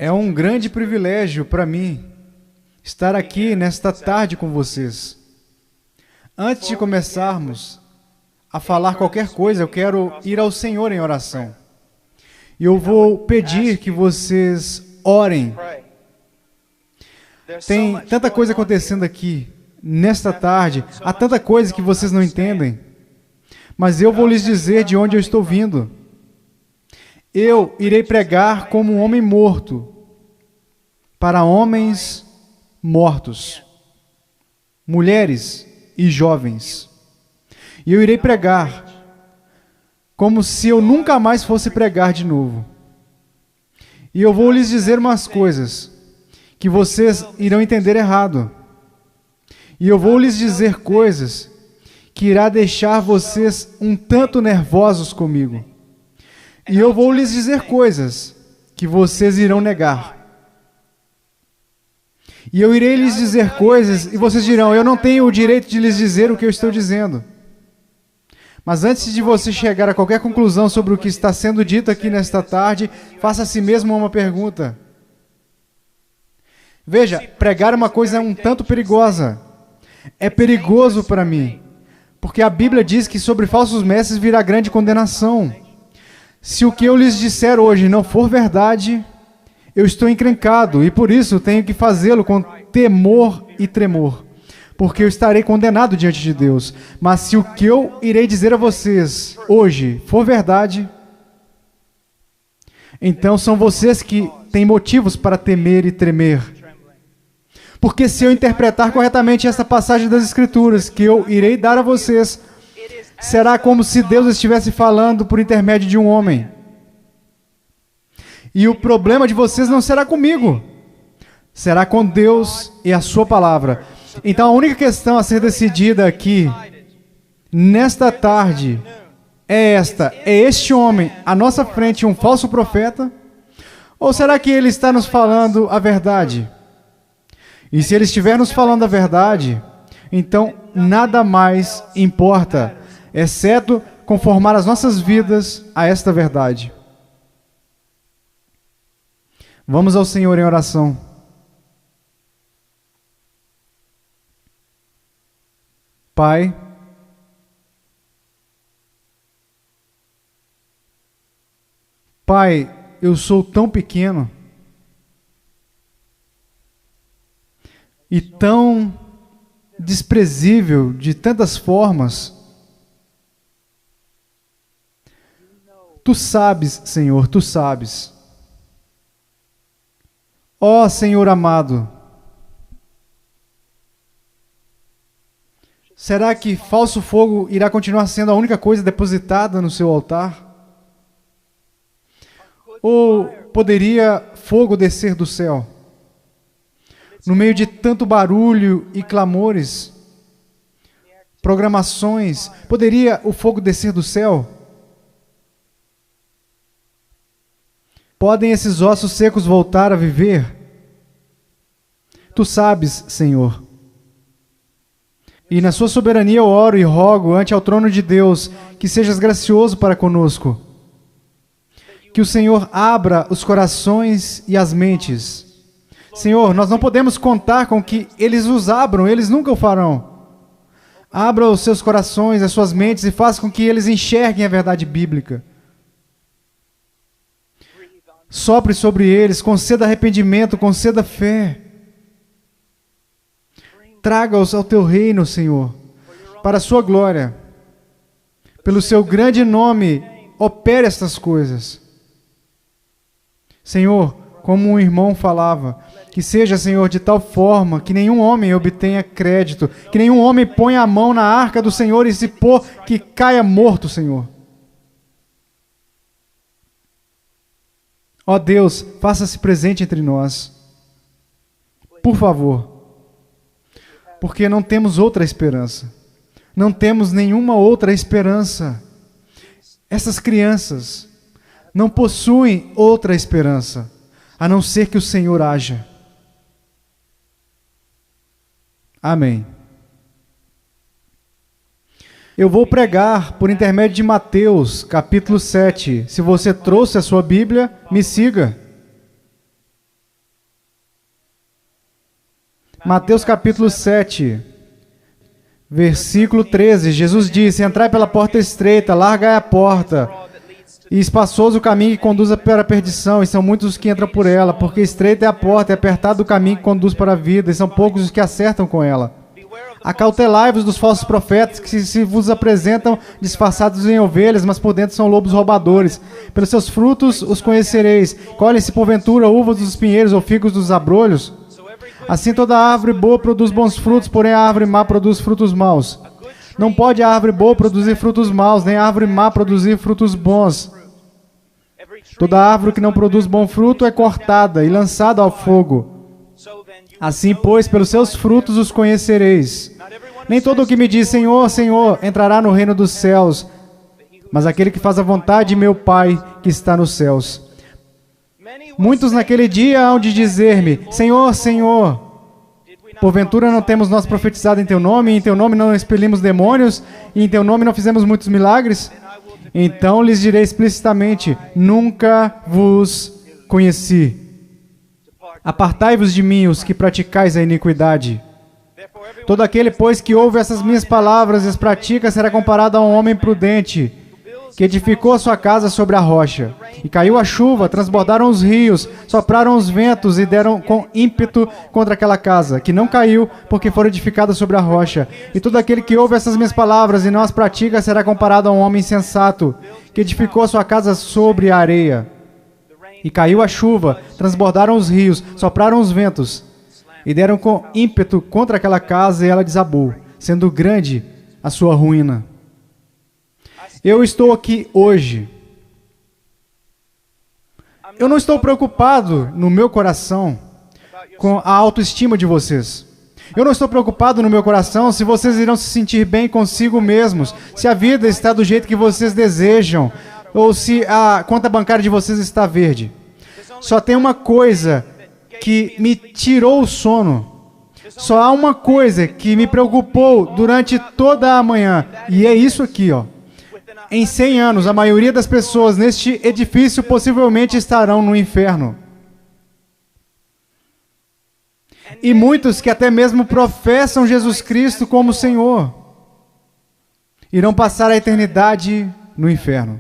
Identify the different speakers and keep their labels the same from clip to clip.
Speaker 1: É um grande privilégio para mim estar aqui nesta tarde com vocês. Antes de começarmos a falar qualquer coisa, eu quero ir ao Senhor em oração. E eu vou pedir que vocês orem. Tem tanta coisa acontecendo aqui nesta tarde, há tanta coisa que vocês não entendem. Mas eu vou lhes dizer de onde eu estou vindo. Eu irei pregar como um homem morto para homens mortos, mulheres e jovens. E eu irei pregar como se eu nunca mais fosse pregar de novo. E eu vou lhes dizer umas coisas que vocês irão entender errado. E eu vou lhes dizer coisas que irá deixar vocês um tanto nervosos comigo. E eu vou lhes dizer coisas que vocês irão negar. E eu irei lhes dizer coisas e vocês dirão, eu não tenho o direito de lhes dizer o que eu estou dizendo. Mas antes de você chegar a qualquer conclusão sobre o que está sendo dito aqui nesta tarde, faça a si mesmo uma pergunta. Veja, pregar uma coisa é um tanto perigosa. É perigoso para mim, porque a Bíblia diz que sobre falsos mestres virá grande condenação. Se o que eu lhes disser hoje não for verdade, eu estou encrencado e por isso tenho que fazê-lo com temor e tremor, porque eu estarei condenado diante de Deus. Mas se o que eu irei dizer a vocês hoje for verdade, então são vocês que têm motivos para temer e tremer. Porque se eu interpretar corretamente essa passagem das Escrituras que eu irei dar a vocês, será como se Deus estivesse falando por intermédio de um homem. E o problema de vocês não será comigo, será com Deus e a sua palavra. Então a única questão a ser decidida aqui, nesta tarde, é esta: é este homem à nossa frente um falso profeta? Ou será que ele está nos falando a verdade? E se ele estiver nos falando a verdade, então nada mais importa, exceto conformar as nossas vidas a esta verdade. Vamos ao Senhor em oração. Pai, eu sou tão pequeno e tão desprezível de tantas formas. Tu sabes, Senhor, tu sabes. Ó Senhor amado, será que falso fogo irá continuar sendo a única coisa depositada no seu altar? Ou poderia fogo descer do céu? No meio de tanto barulho e clamores, programações, poderia o fogo descer do céu? Podem esses ossos secos voltar a viver? Tu sabes, Senhor. E na sua soberania eu oro e rogo ante ao trono de Deus que sejas gracioso para conosco. Que o Senhor abra os corações e as mentes. Senhor, nós não podemos contar com que eles os abram, eles nunca o farão. Abra os seus corações, as suas mentes e faça com que eles enxerguem a verdade bíblica. Sopre sobre eles, conceda arrependimento, conceda fé. Traga-os ao teu reino, Senhor, para a sua glória. Pelo seu grande nome, opere estas coisas. Senhor, como um irmão falava, que seja, Senhor, de tal forma que nenhum homem obtenha crédito, que nenhum homem ponha a mão na arca do Senhor e se pôr que caia morto, Senhor. Ó Deus, faça-se presente entre nós. Por favor. Porque não temos outra esperança. Não temos nenhuma outra esperança. Essas crianças não possuem outra esperança, a não ser que o Senhor haja. Amém. Eu vou pregar por intermédio de Mateus, capítulo 7. Se você trouxe a sua Bíblia, me siga. Mateus capítulo 7, versículo 13. Jesus disse: entrai pela porta estreita, larga é a porta, e espaçoso o caminho que conduz para a perdição, e são muitos os que entram por ela, porque estreita é a porta, e apertado o caminho que conduz para a vida, e são poucos os que acertam com ela. Acautelai-vos dos falsos profetas, que se vos apresentam disfarçados em ovelhas, mas por dentro são lobos roubadores. Pelos seus frutos os conhecereis. Colhem-se porventura uvas dos pinheiros ou figos dos abrolhos? Assim toda árvore boa produz bons frutos, porém a árvore má produz frutos maus. Não pode a árvore boa produzir frutos maus, nem a árvore má produzir frutos bons. Toda árvore que não produz bom fruto é cortada e lançada ao fogo. Assim, pois, pelos seus frutos os conhecereis. Nem todo o que me diz Senhor, Senhor, entrará no reino dos céus, mas aquele que faz a vontade de meu Pai que está nos céus. Muitos naquele dia hão de dizer-me: Senhor, Senhor, porventura não temos nós profetizado em Teu nome, e em Teu nome não expelimos demônios, e em Teu nome não fizemos muitos milagres? Então lhes direi explicitamente: nunca vos conheci. Apartai-vos de mim, os que praticais a iniquidade. Todo aquele, pois, que ouve essas minhas palavras e as pratica, será comparado a um homem prudente, que edificou a sua casa sobre a rocha. E caiu a chuva, transbordaram os rios, sopraram os ventos e deram com ímpeto contra aquela casa, que não caiu, porque foi edificada sobre a rocha. E todo aquele que ouve essas minhas palavras e não as pratica, será comparado a um homem insensato, que edificou a sua casa sobre a areia. E caiu a chuva, transbordaram os rios, sopraram os ventos, e deram com ímpeto contra aquela casa, e ela desabou, sendo grande a sua ruína. Eu estou aqui hoje. Eu não estou preocupado no meu coração com a autoestima de vocês. Eu não estou preocupado no meu coração se vocês irão se sentir bem consigo mesmos, se a vida está do jeito que vocês desejam, ou se a conta bancária de vocês está verde. Só tem uma coisa que me tirou o sono. Só há uma coisa que me preocupou durante toda a manhã. E é isso aqui, ó. Em 100 anos, a maioria das pessoas neste edifício possivelmente estarão no inferno. E muitos que até mesmo professam Jesus Cristo como Senhor irão passar a eternidade no inferno.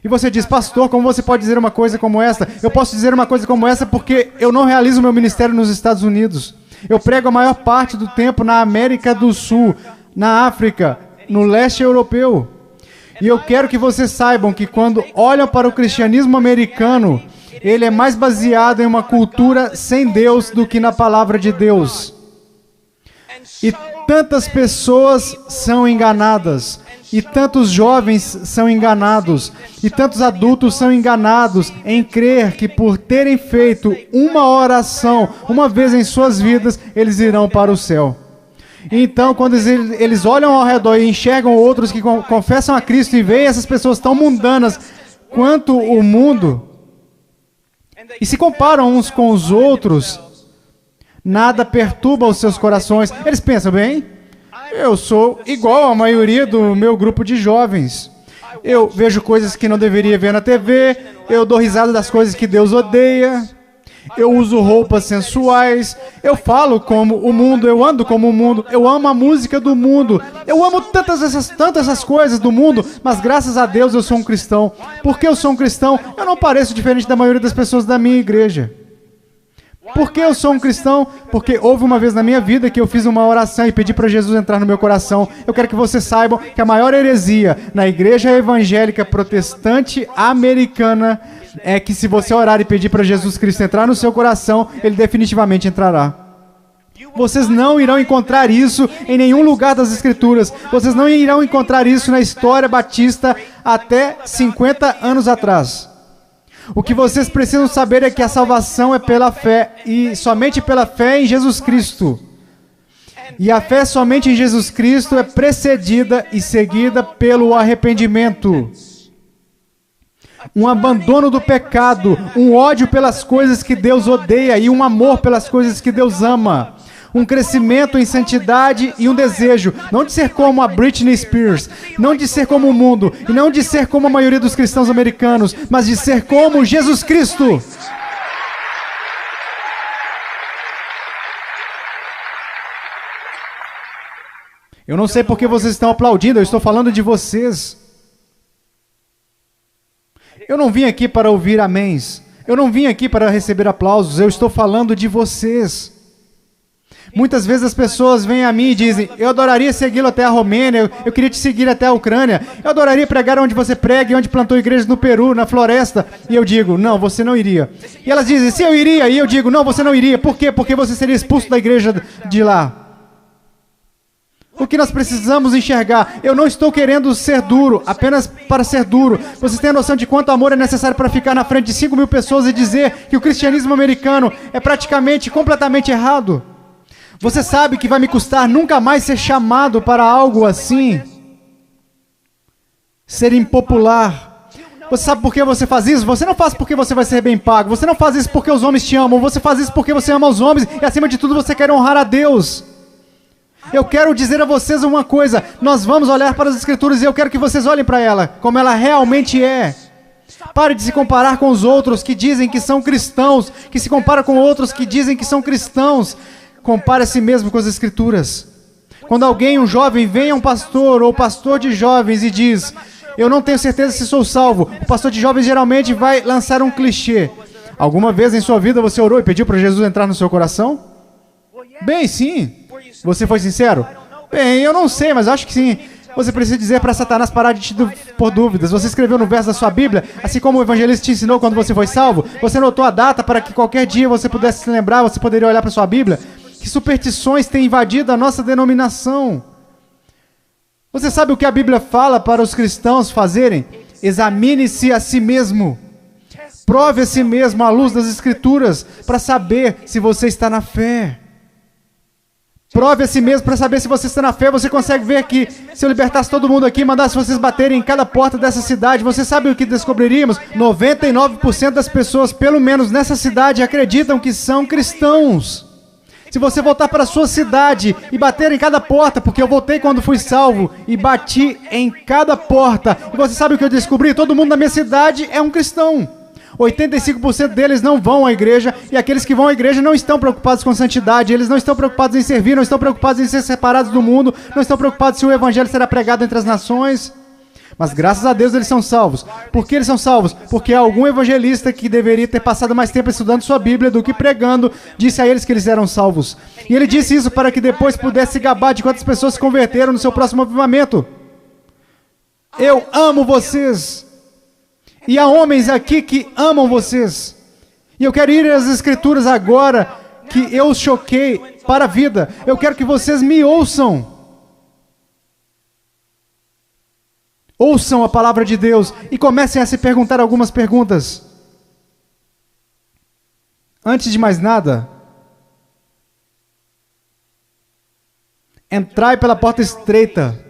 Speaker 1: E você diz: pastor, como você pode dizer uma coisa como essa? Eu posso dizer uma coisa como essa porque eu não realizo meu ministério nos Estados Unidos. Eu prego a maior parte do tempo na América do Sul, na África, no leste europeu. E eu quero que vocês saibam que quando olham para o cristianismo americano, ele é mais baseado em uma cultura sem Deus do que na palavra de Deus. E tantas pessoas são enganadas, e tantos jovens são enganados, e tantos adultos são enganados em crer que por terem feito uma oração, uma vez em suas vidas, eles irão para o céu. Então, quando eles olham ao redor e enxergam outros que confessam a Cristo e veem essas pessoas tão mundanas quanto o mundo, e se comparam uns com os outros, nada perturba os seus corações. Eles pensam: bem, eu sou igual à maioria do meu grupo de jovens. Eu vejo coisas que não deveria ver na TV, eu dou risada das coisas que Deus odeia, eu uso roupas sensuais, eu falo como o mundo, eu ando como o mundo, eu amo a música do mundo, eu amo tantas essas coisas do mundo, mas graças a Deus eu sou um cristão. Porque eu sou um cristão, eu não pareço diferente da maioria das pessoas da minha igreja. Por que eu sou um cristão? Porque houve uma vez na minha vida que eu fiz uma oração e pedi para Jesus entrar no meu coração. Eu quero que vocês saibam que a maior heresia na igreja evangélica protestante americana é que se você orar e pedir para Jesus Cristo entrar no seu coração, Ele definitivamente entrará. Vocês não irão encontrar isso em nenhum lugar das Escrituras. Vocês não irão encontrar isso na história batista até 50 anos atrás. O que vocês precisam saber é que a salvação é pela fé, e somente pela fé em Jesus Cristo. E a fé somente em Jesus Cristo é precedida e seguida pelo arrependimento. Um abandono do pecado, um ódio pelas coisas que Deus odeia e um amor pelas coisas que Deus ama. Um crescimento em santidade e um desejo, não de ser como a Britney Spears, não de ser como o mundo, e não de ser como a maioria dos cristãos americanos, mas de ser como Jesus Cristo. Eu não sei porque vocês estão aplaudindo, eu estou falando de vocês. Eu não vim aqui para ouvir améns. Eu não vim aqui para receber aplausos, eu estou falando de vocês. Muitas vezes as pessoas vêm a mim e dizem, eu adoraria segui-lo até a Romênia, eu queria te seguir até a Ucrânia, eu adoraria pregar onde você prega e onde plantou igrejas no Peru, na floresta. E eu digo, não, você não iria. E elas dizem, sim, eu iria. E eu digo, não, você não iria. Por quê? Porque você seria expulso da igreja de lá. O que nós precisamos enxergar? Eu não estou querendo ser duro, apenas para ser duro. Vocês têm a noção de quanto amor é necessário para ficar na frente de 5.000 pessoas e dizer que o cristianismo americano é praticamente, completamente errado? Você sabe que vai me custar nunca mais ser chamado para algo assim? Ser impopular. Você sabe por que você faz isso? Você não faz porque você vai ser bem pago. Você não faz isso porque os homens te amam. Você faz isso porque você ama os homens e, acima de tudo, você quer honrar a Deus. Eu quero dizer a vocês uma coisa. Nós vamos olhar para as Escrituras e eu quero que vocês olhem para ela, como ela realmente é. Pare de se comparar com os outros que dizem que são cristãos, que se comparam com outros que dizem que são cristãos. Compare a si mesmo com as Escrituras. Quando alguém, um jovem, vem a um pastor ou pastor de jovens e diz, eu não tenho certeza se sou salvo, o pastor de jovens geralmente vai lançar um clichê. Alguma vez em sua vida você orou e pediu para Jesus entrar no seu coração? Bem, sim. Você foi sincero? Bem, eu não sei, mas acho que sim. Você precisa dizer para Satanás parar de te pôr dúvidas. Você escreveu no verso da sua Bíblia, assim como o evangelista te ensinou quando você foi salvo. Você anotou a data para que qualquer dia você pudesse se lembrar, você poderia olhar para sua Bíblia. Que superstições têm invadido a nossa denominação? Você sabe o que a Bíblia fala para os cristãos fazerem? Examine-se a si mesmo. Prove a si mesmo à luz das Escrituras para saber se você está na fé. Prove a si mesmo para saber se você está na fé. Você consegue ver que se eu libertasse todo mundo aqui e mandasse vocês baterem em cada porta dessa cidade, você sabe o que descobriríamos? 99% das pessoas, pelo menos nessa cidade, acreditam que são cristãos. Se você voltar para a sua cidade e bater em cada porta, porque eu voltei quando fui salvo e bati em cada porta, e você sabe o que eu descobri? Todo mundo na minha cidade é um cristão. 85% deles não vão à igreja, e aqueles que vão à igreja não estão preocupados com santidade, eles não estão preocupados em servir, não estão preocupados em ser separados do mundo, não estão preocupados se o evangelho será pregado entre as nações. Mas graças a Deus eles são salvos. Por que eles são salvos? Porque algum evangelista que deveria ter passado mais tempo estudando sua Bíblia do que pregando, disse a eles que eles eram salvos. E ele disse isso para que depois pudesse se gabar de quantas pessoas se converteram no seu próximo avivamento. Eu amo vocês. E há homens aqui que amam vocês. E eu quero ir às Escrituras agora que eu os choquei para a vida. Eu quero que vocês me ouçam. Ouçam a palavra de Deus e comecem a se perguntar algumas perguntas. Antes de mais nada, entrai pela porta estreita,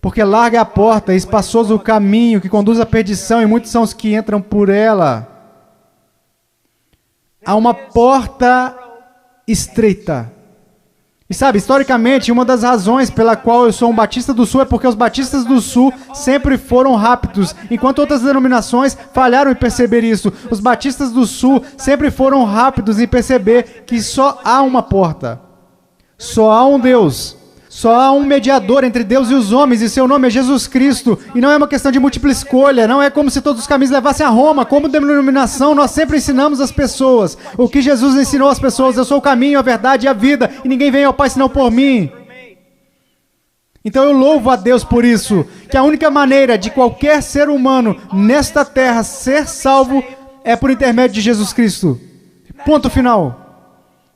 Speaker 1: porque larga é a porta e espaçoso o caminho que conduz à perdição, e muitos são os que entram por ela. Há uma porta estreita. E sabe, historicamente, uma das razões pela qual eu sou um Batista do Sul é porque os Batistas do Sul sempre foram rápidos, enquanto outras denominações falharam em perceber isso. Os Batistas do Sul sempre foram rápidos em perceber que só há uma porta, só há um Deus, só há um mediador entre Deus e os homens, e seu nome é Jesus Cristo. E não é uma questão de múltipla escolha, não é como se todos os caminhos levassem a Roma. Como denominação, nós sempre ensinamos as pessoas o que Jesus ensinou às pessoas: eu sou o caminho, a verdade e a vida, e ninguém vem ao Pai senão por mim. Então eu louvo a Deus por isso, que a única maneira de qualquer ser humano nesta terra ser salvo é por intermédio de Jesus Cristo. Ponto final.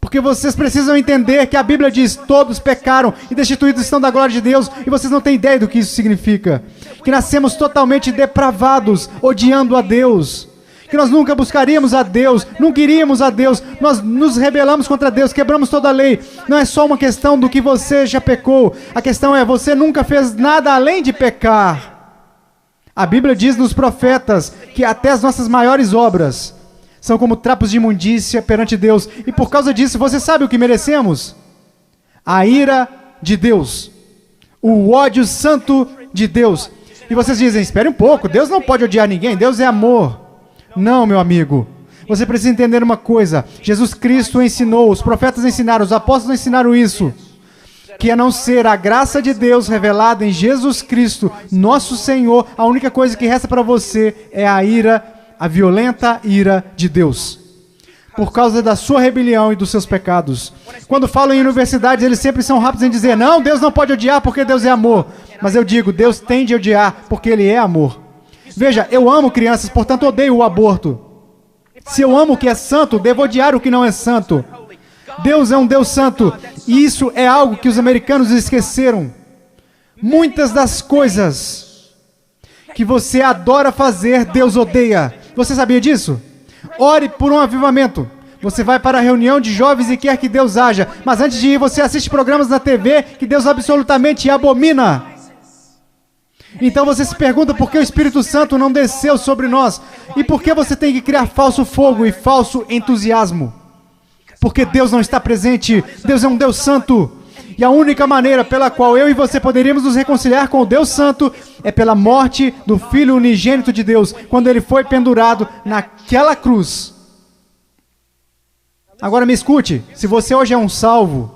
Speaker 1: Porque vocês precisam entender que a Bíblia diz: todos pecaram e destituídos estão da glória de Deus, e vocês não têm ideia do que isso significa. Que nascemos totalmente depravados, odiando a Deus. Que nós nunca buscaríamos a Deus, nunca iríamos a Deus, nós nos rebelamos contra Deus, quebramos toda a lei. Não é só uma questão do que você já pecou, a questão é: você nunca fez nada além de pecar. A Bíblia diz nos profetas que até as nossas maiores obras são como trapos de imundícia perante Deus. E por causa disso, você sabe o que merecemos? A ira de Deus. O ódio santo de Deus. E vocês dizem: espere um pouco, Deus não pode odiar ninguém, Deus é amor. Não, meu amigo. Você precisa entender uma coisa. Jesus Cristo ensinou, os profetas ensinaram, os apóstolos ensinaram isso. que a não ser a graça de Deus revelada em Jesus Cristo, nosso Senhor, a única coisa que resta para você é a ira, a violenta ira de Deus, por causa da sua rebelião e dos seus pecados. Quando falam em universidades, eles sempre são rápidos em dizer, não, Deus não pode odiar porque Deus é amor. Mas eu digo, Deus tem de odiar porque Ele é amor. Veja, eu amo crianças, portanto odeio o aborto. Se eu amo o que é santo, devo odiar o que não é santo. Deus é um Deus santo, e isso é algo que os americanos esqueceram. Muitas das coisas que você adora fazer, Deus odeia. Você sabia disso? Ore por um avivamento. Você vai para a reunião de jovens e quer que Deus haja, mas antes de ir, você assiste programas na TV que Deus absolutamente abomina. Então você se pergunta por que o Espírito Santo não desceu sobre nós e por que você tem que criar falso fogo e falso entusiasmo. Porque Deus não está presente, Deus é um Deus santo. E a única maneira pela qual eu e você poderíamos nos reconciliar com o Deus Santo é pela morte do Filho unigênito de Deus, quando ele foi pendurado naquela cruz. Agora me escute, se você hoje é um salvo,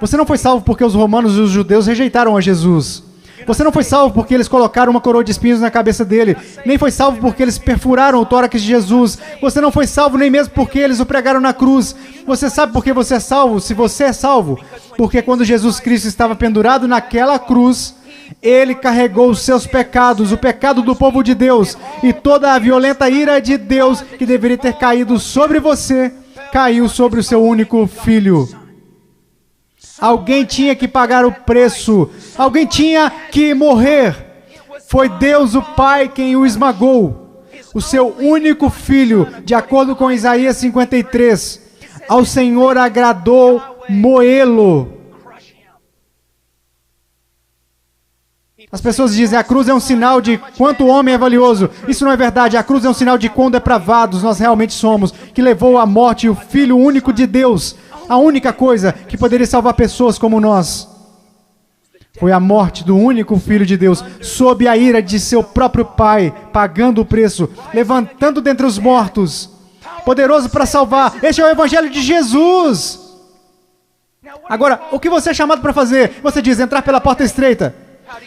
Speaker 1: você não foi salvo porque os romanos e os judeus rejeitaram a Jesus. Você não foi salvo porque eles colocaram uma coroa de espinhos na cabeça dele. Nem foi salvo porque eles perfuraram o tórax de Jesus. Você não foi salvo nem mesmo porque eles o pregaram na cruz. Você sabe por que você é salvo? Se você é salvo, porque quando Jesus Cristo estava pendurado naquela cruz, Ele carregou os seus pecados, o pecado do povo de Deus, e toda a violenta ira de Deus que deveria ter caído sobre você, caiu sobre o seu único filho. Alguém tinha que pagar o preço. Alguém tinha que morrer. Foi Deus o Pai quem o esmagou. O seu único filho, de acordo com Isaías 53. Ao Senhor agradou moê-lo. As pessoas dizem, a cruz é um sinal de quanto o homem é valioso. Isso não é verdade. A cruz é um sinal de quão depravados nós realmente somos, que levou à morte o Filho único de Deus. A única coisa que poderia salvar pessoas como nós foi a morte do único Filho de Deus, sob a ira de seu próprio Pai, pagando o preço, levantando dentre os mortos, poderoso para salvar. Este é o Evangelho de Jesus. Agora, o que você é chamado para fazer? Você diz, entrar pela porta estreita.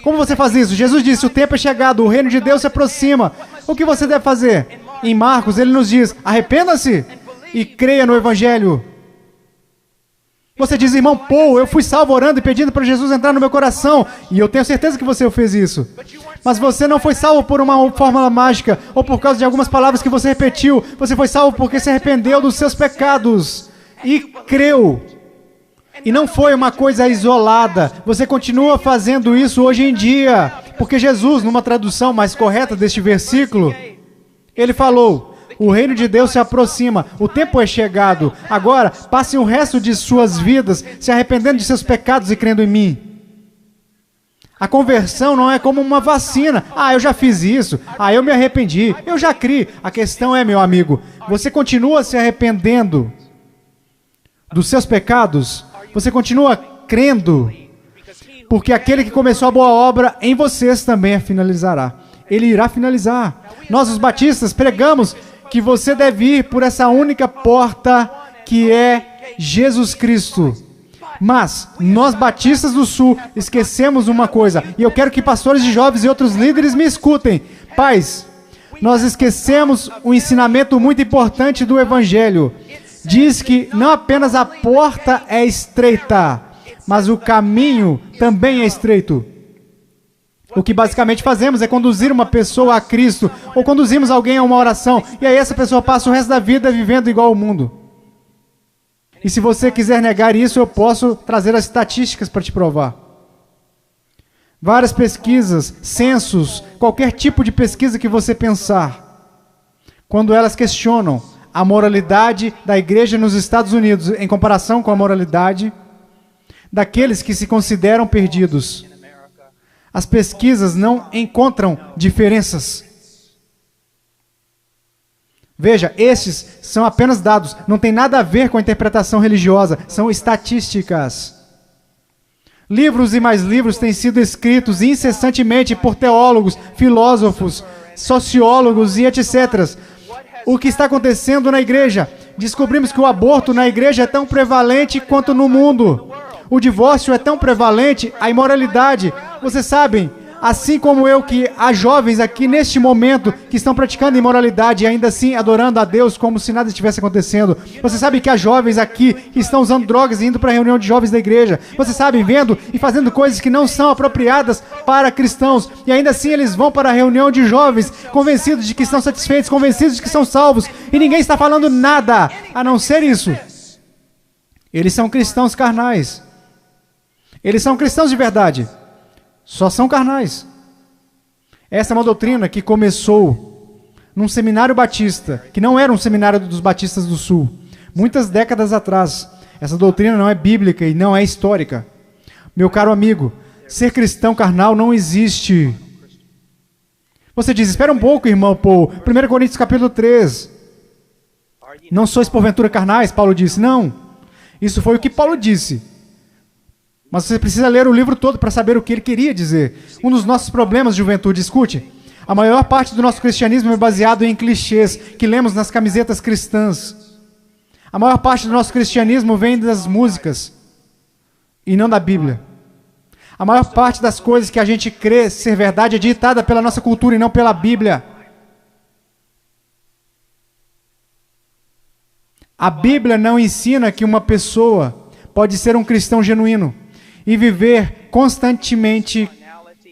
Speaker 1: Como você faz isso? Jesus disse, o tempo é chegado, o reino de Deus se aproxima. O que você deve fazer? Em Marcos, ele nos diz, arrependa-se e creia no Evangelho. Você diz, irmão Paul, eu fui salvo orando e pedindo para Jesus entrar no meu coração. E eu tenho certeza que você fez isso. Mas você não foi salvo por uma fórmula mágica ou por causa de algumas palavras que você repetiu. Você foi salvo porque se arrependeu dos seus pecados e creu. E não foi uma coisa isolada. Você continua fazendo isso hoje em dia. Porque Jesus, numa tradução mais correta deste versículo, ele falou, o reino de Deus se aproxima, o tempo é chegado. Agora, passem o resto de suas vidas se arrependendo de seus pecados e crendo em mim. A conversão não é como uma vacina. Ah, eu já fiz isso. Ah, eu me arrependi. Eu já criei. A questão é, meu amigo, você continua se arrependendo dos seus pecados? Você continua crendo? Porque aquele que começou a boa obra em vocês também a finalizará. Ele irá finalizar. Nós, os batistas, pregamos que você deve ir por essa única porta que é Jesus Cristo. Mas nós, batistas do Sul, esquecemos uma coisa. E eu quero que pastores de jovens e outros líderes me escutem. Pais, nós esquecemos um ensinamento muito importante do Evangelho. Diz que não apenas a porta é estreita, mas o caminho também é estreito. O que basicamente fazemos é conduzir uma pessoa a Cristo, ou conduzimos alguém a uma oração, e aí essa pessoa passa o resto da vida vivendo igual ao mundo. E se você quiser negar isso, eu posso trazer as estatísticas para te provar. Várias pesquisas, censos, qualquer tipo de pesquisa que você pensar, quando elas questionam a moralidade da igreja nos Estados Unidos em comparação com a moralidade daqueles que se consideram perdidos, as pesquisas não encontram diferenças. Veja, estes são apenas dados, não tem nada a ver com a interpretação religiosa, são estatísticas. Livros e mais livros têm sido escritos incessantemente por teólogos, filósofos, sociólogos e etc. O que está acontecendo na igreja? Descobrimos que o aborto na igreja é tão prevalente quanto no mundo. O divórcio é tão prevalente, a imoralidade. Vocês sabem, assim como eu, que há jovens aqui neste momento que estão praticando imoralidade e ainda assim adorando a Deus como se nada estivesse acontecendo. Você sabe que há jovens aqui que estão usando drogas e indo para a reunião de jovens da igreja. Você sabe, vendo e fazendo coisas que não são apropriadas para cristãos. E ainda assim eles vão para a reunião de jovens convencidos de que estão satisfeitos, convencidos de que são salvos. E ninguém está falando nada a não ser isso. Eles são cristãos carnais. Eles são cristãos de verdade. Só são carnais. Essa é uma doutrina que começou num seminário batista, que não era um seminário dos batistas do sul, muitas décadas atrás. Essa doutrina não é bíblica e não é histórica. Meu caro amigo, ser cristão carnal não existe. Você diz, espera um pouco, irmão Paul. 1 Coríntios capítulo 3. Não sois porventura carnais, Paulo disse. Não. Isso foi o que Paulo disse. Mas você precisa ler o livro todo para saber o que ele queria dizer. Um dos nossos problemas, juventude, escute. A maior parte do nosso cristianismo é baseado em clichês que lemos nas camisetas cristãs. A maior parte do nosso cristianismo vem das músicas e não da Bíblia. A maior parte das coisas que a gente crê ser verdade é ditada pela nossa cultura e não pela Bíblia. A Bíblia não ensina que uma pessoa pode ser um cristão genuíno e viver constantemente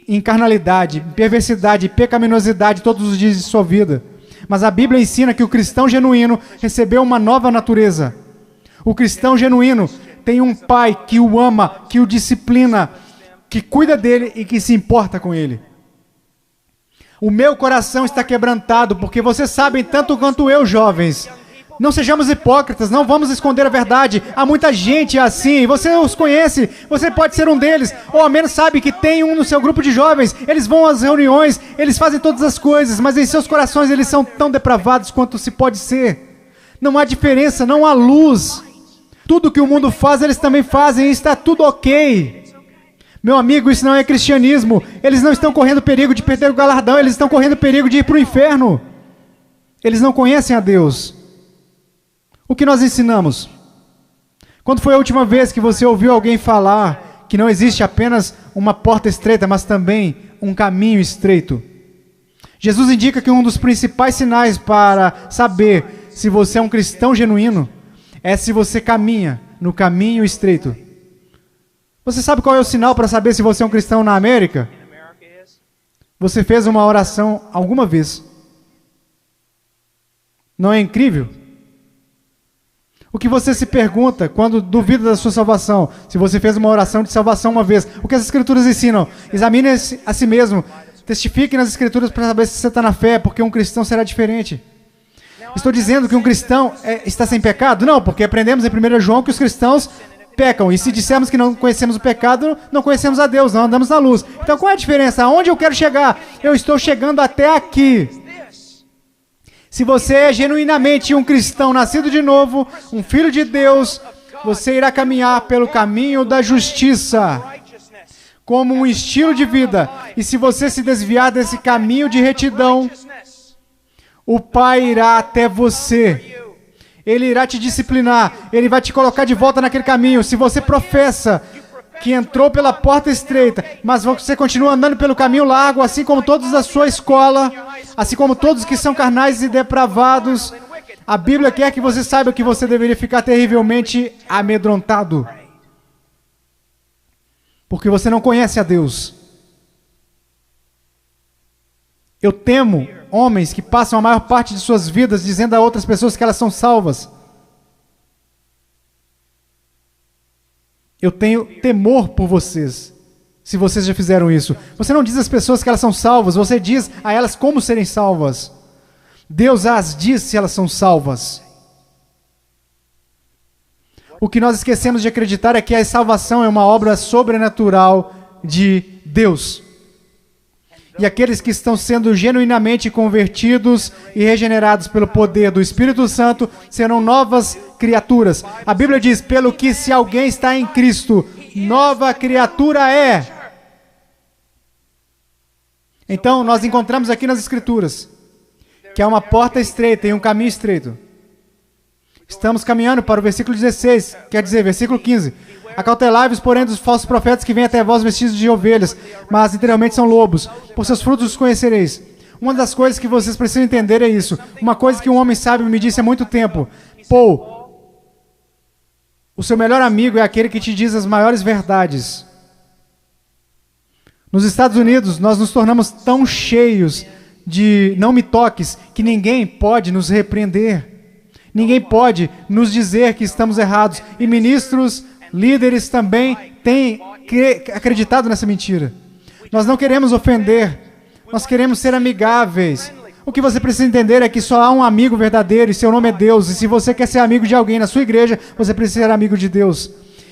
Speaker 1: em carnalidade, perversidade, pecaminosidade todos os dias de sua vida. Mas a Bíblia ensina que o cristão genuíno recebeu uma nova natureza. O cristão genuíno tem um pai que o ama, que o disciplina, que cuida dele e que se importa com ele. O meu coração está quebrantado, porque vocês sabem tanto quanto eu, jovens. Não sejamos hipócritas, não vamos esconder a verdade. Há muita gente assim, você os conhece, você pode ser um deles, ou ao menos sabe que tem um no seu grupo de jovens. Eles vão às reuniões, eles fazem todas as coisas, mas em seus corações eles são tão depravados quanto se pode ser. Não há diferença, não há luz. Tudo que o mundo faz, eles também fazem, e está tudo ok. Meu amigo, isso não é cristianismo. Eles não estão correndo perigo de perder o galardão, eles estão correndo perigo de ir para o inferno. Eles não conhecem a Deus. O que nós ensinamos? Quando foi a última vez que você ouviu alguém falar que não existe apenas uma porta estreita, mas também um caminho estreito? Jesus indica que um dos principais sinais para saber se você é um cristão genuíno é se você caminha no caminho estreito. Você sabe qual é o sinal para saber se você é um cristão na América? Você fez uma oração alguma vez. Não é incrível? O que você se pergunta quando duvida da sua salvação? Se você fez uma oração de salvação uma vez, o que as Escrituras ensinam? Examine a si mesmo, testifique nas Escrituras para saber se você está na fé, porque um cristão será diferente. Estou dizendo que um cristão está sem pecado? Não, porque aprendemos em 1 João que os cristãos pecam, e se dissermos que não conhecemos o pecado, não conhecemos a Deus, não andamos na luz. Então qual é a diferença? Aonde eu quero chegar? Eu estou chegando até aqui. Se você é genuinamente um cristão nascido de novo, um filho de Deus, você irá caminhar pelo caminho da justiça, como um estilo de vida. E se você se desviar desse caminho de retidão, o Pai irá até você. Ele irá te disciplinar, ele vai te colocar de volta naquele caminho. Se você professa que entrou pela porta estreita, mas você continua andando pelo caminho largo, assim como todos da sua escola, assim como todos que são carnais e depravados, a Bíblia quer que você saiba que você deveria ficar terrivelmente amedrontado, porque você não conhece a Deus. Eu temo homens que passam a maior parte de suas vidas dizendo a outras pessoas que elas são salvas. Eu tenho temor por vocês, se vocês já fizeram isso. Você não diz às pessoas que elas são salvas, você diz a elas como serem salvas. Deus as diz se elas são salvas. O que nós esquecemos de acreditar é que a salvação é uma obra sobrenatural de Deus. E aqueles que estão sendo genuinamente convertidos e regenerados pelo poder do Espírito Santo serão novas criaturas. A Bíblia diz, pelo que se alguém está em Cristo, nova criatura é. Então, nós encontramos aqui nas Escrituras que há uma porta estreita e um caminho estreito. Estamos caminhando para o versículo 16, quer dizer, versículo 15. Acautelai-vos, porém, dos falsos profetas que vêm até vós vestidos de ovelhas, mas interiormente são lobos. Por seus frutos os conhecereis. Uma das coisas que vocês precisam entender é isso. Uma coisa que um homem sábio me disse há muito tempo. Paul, o seu melhor amigo é aquele que te diz as maiores verdades. Nos Estados Unidos, nós nos tornamos tão cheios de não me toques que ninguém pode nos repreender. Ninguém pode nos dizer que estamos errados. E ministros, líderes também têm acreditado nessa mentira. Nós não queremos ofender. Nós queremos ser amigáveis. O que você precisa entender é que só há um amigo verdadeiro e seu nome é Deus. E se você quer ser amigo de alguém na sua igreja, você precisa ser amigo de Deus.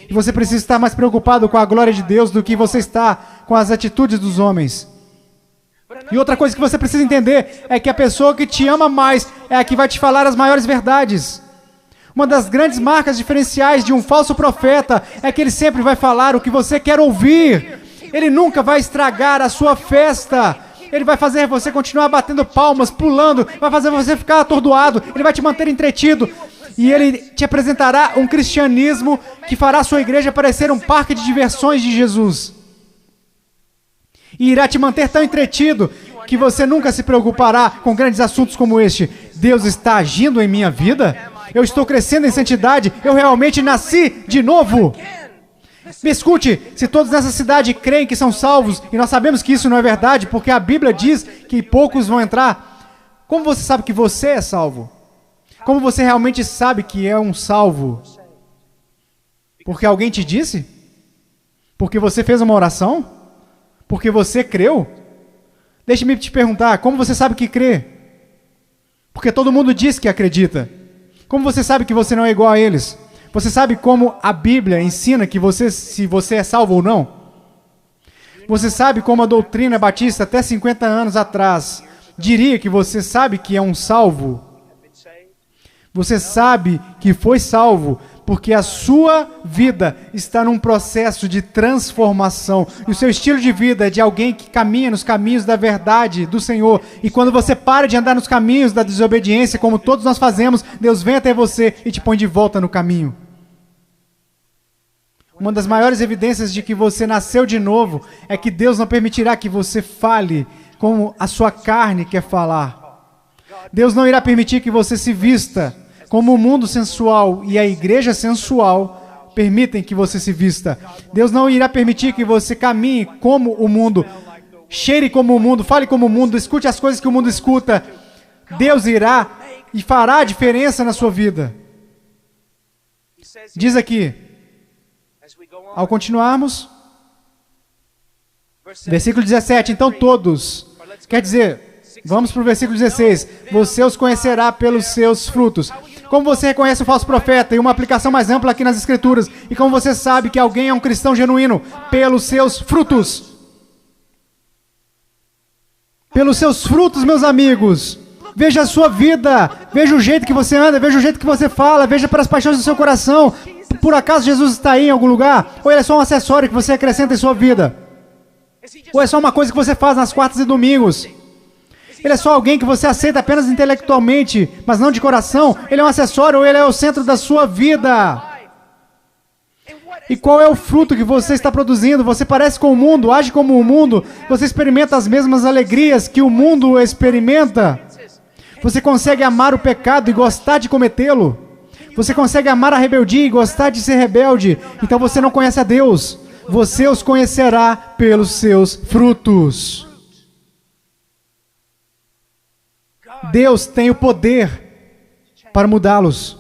Speaker 1: E você precisa estar mais preocupado com a glória de Deus do que você está com as atitudes dos homens. E outra coisa que você precisa entender é que a pessoa que te ama mais é a que vai te falar as maiores verdades. Uma das grandes marcas diferenciais de um falso profeta é que ele sempre vai falar o que você quer ouvir. Ele nunca vai estragar a sua festa. Ele vai fazer você continuar batendo palmas, pulando, vai fazer você ficar atordoado, ele vai te manter entretido. E ele te apresentará um cristianismo que fará a sua igreja parecer um parque de diversões de Jesus. E irá te manter tão entretido que você nunca se preocupará com grandes assuntos como este. Deus está agindo em minha vida? Eu estou crescendo em santidade? Eu realmente nasci de novo? Me escute, se todos nessa cidade creem que são salvos, e nós sabemos que isso não é verdade, porque a Bíblia diz que poucos vão entrar, como você sabe que você é salvo? Como você realmente sabe que é um salvo? Porque alguém te disse? Porque você fez uma oração? Porque você creu? Deixe-me te perguntar, como você sabe que crê? Porque todo mundo diz que acredita. Como você sabe que você não é igual a eles? Você sabe como a Bíblia ensina que se você é salvo ou não? Você sabe como a doutrina batista, até 50 anos atrás, diria que você sabe que é um salvo? Você sabe que foi salvo porque a sua vida está num processo de transformação. E o seu estilo de vida é de alguém que caminha nos caminhos da verdade do Senhor. E quando você para de andar nos caminhos da desobediência, como todos nós fazemos, Deus vem até você e te põe de volta no caminho. Uma das maiores evidências de que você nasceu de novo é que Deus não permitirá que você fale como a sua carne quer falar. Deus não irá permitir que você se vista como o mundo sensual e a igreja sensual permitem que você se vista. Deus não irá permitir que você caminhe como o mundo, cheire como o mundo, fale como o mundo, escute as coisas que o mundo escuta. Deus irá e fará a diferença na sua vida. Diz aqui, ao continuarmos, versículo 17, então todos, quer dizer, vamos para o versículo 16, você os conhecerá pelos seus frutos. Como você reconhece o falso profeta? E uma aplicação mais ampla aqui nas Escrituras. E como você sabe que alguém é um cristão genuíno? Pelos seus frutos. Pelos seus frutos, meus amigos. Veja a sua vida. Veja o jeito que você anda. Veja o jeito que você fala. Veja para as paixões do seu coração. Por acaso Jesus está aí em algum lugar? Ou ele é só um acessório que você acrescenta em sua vida? Ou é só uma coisa que você faz nas quartas e domingos? Ele é só alguém que você aceita apenas intelectualmente, mas não de coração? Ele é um acessório ou ele é o centro da sua vida? E qual é o fruto que você está produzindo? Você parece com o mundo, age como o mundo, você experimenta as mesmas alegrias que o mundo experimenta? Você consegue amar o pecado e gostar de cometê-lo? Você consegue amar a rebeldia e gostar de ser rebelde? Então você não conhece a Deus. Você os conhecerá pelos seus frutos. Deus tem o poder para mudá-los.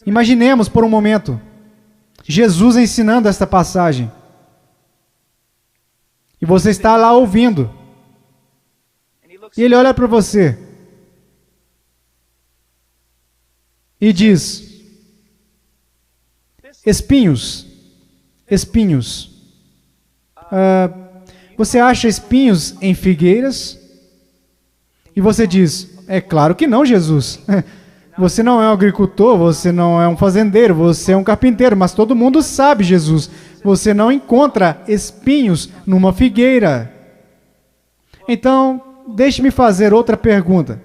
Speaker 1: Imaginemos por um momento Jesus ensinando esta passagem. E você está lá ouvindo. E ele olha para você e diz: espinhos, espinhos. Você acha espinhos em figueiras? E você diz: é claro que não, Jesus. Você não é um agricultor, você não é um fazendeiro, você é um carpinteiro, mas todo mundo sabe, Jesus. Você não encontra espinhos numa figueira. Então, deixe-me fazer outra pergunta.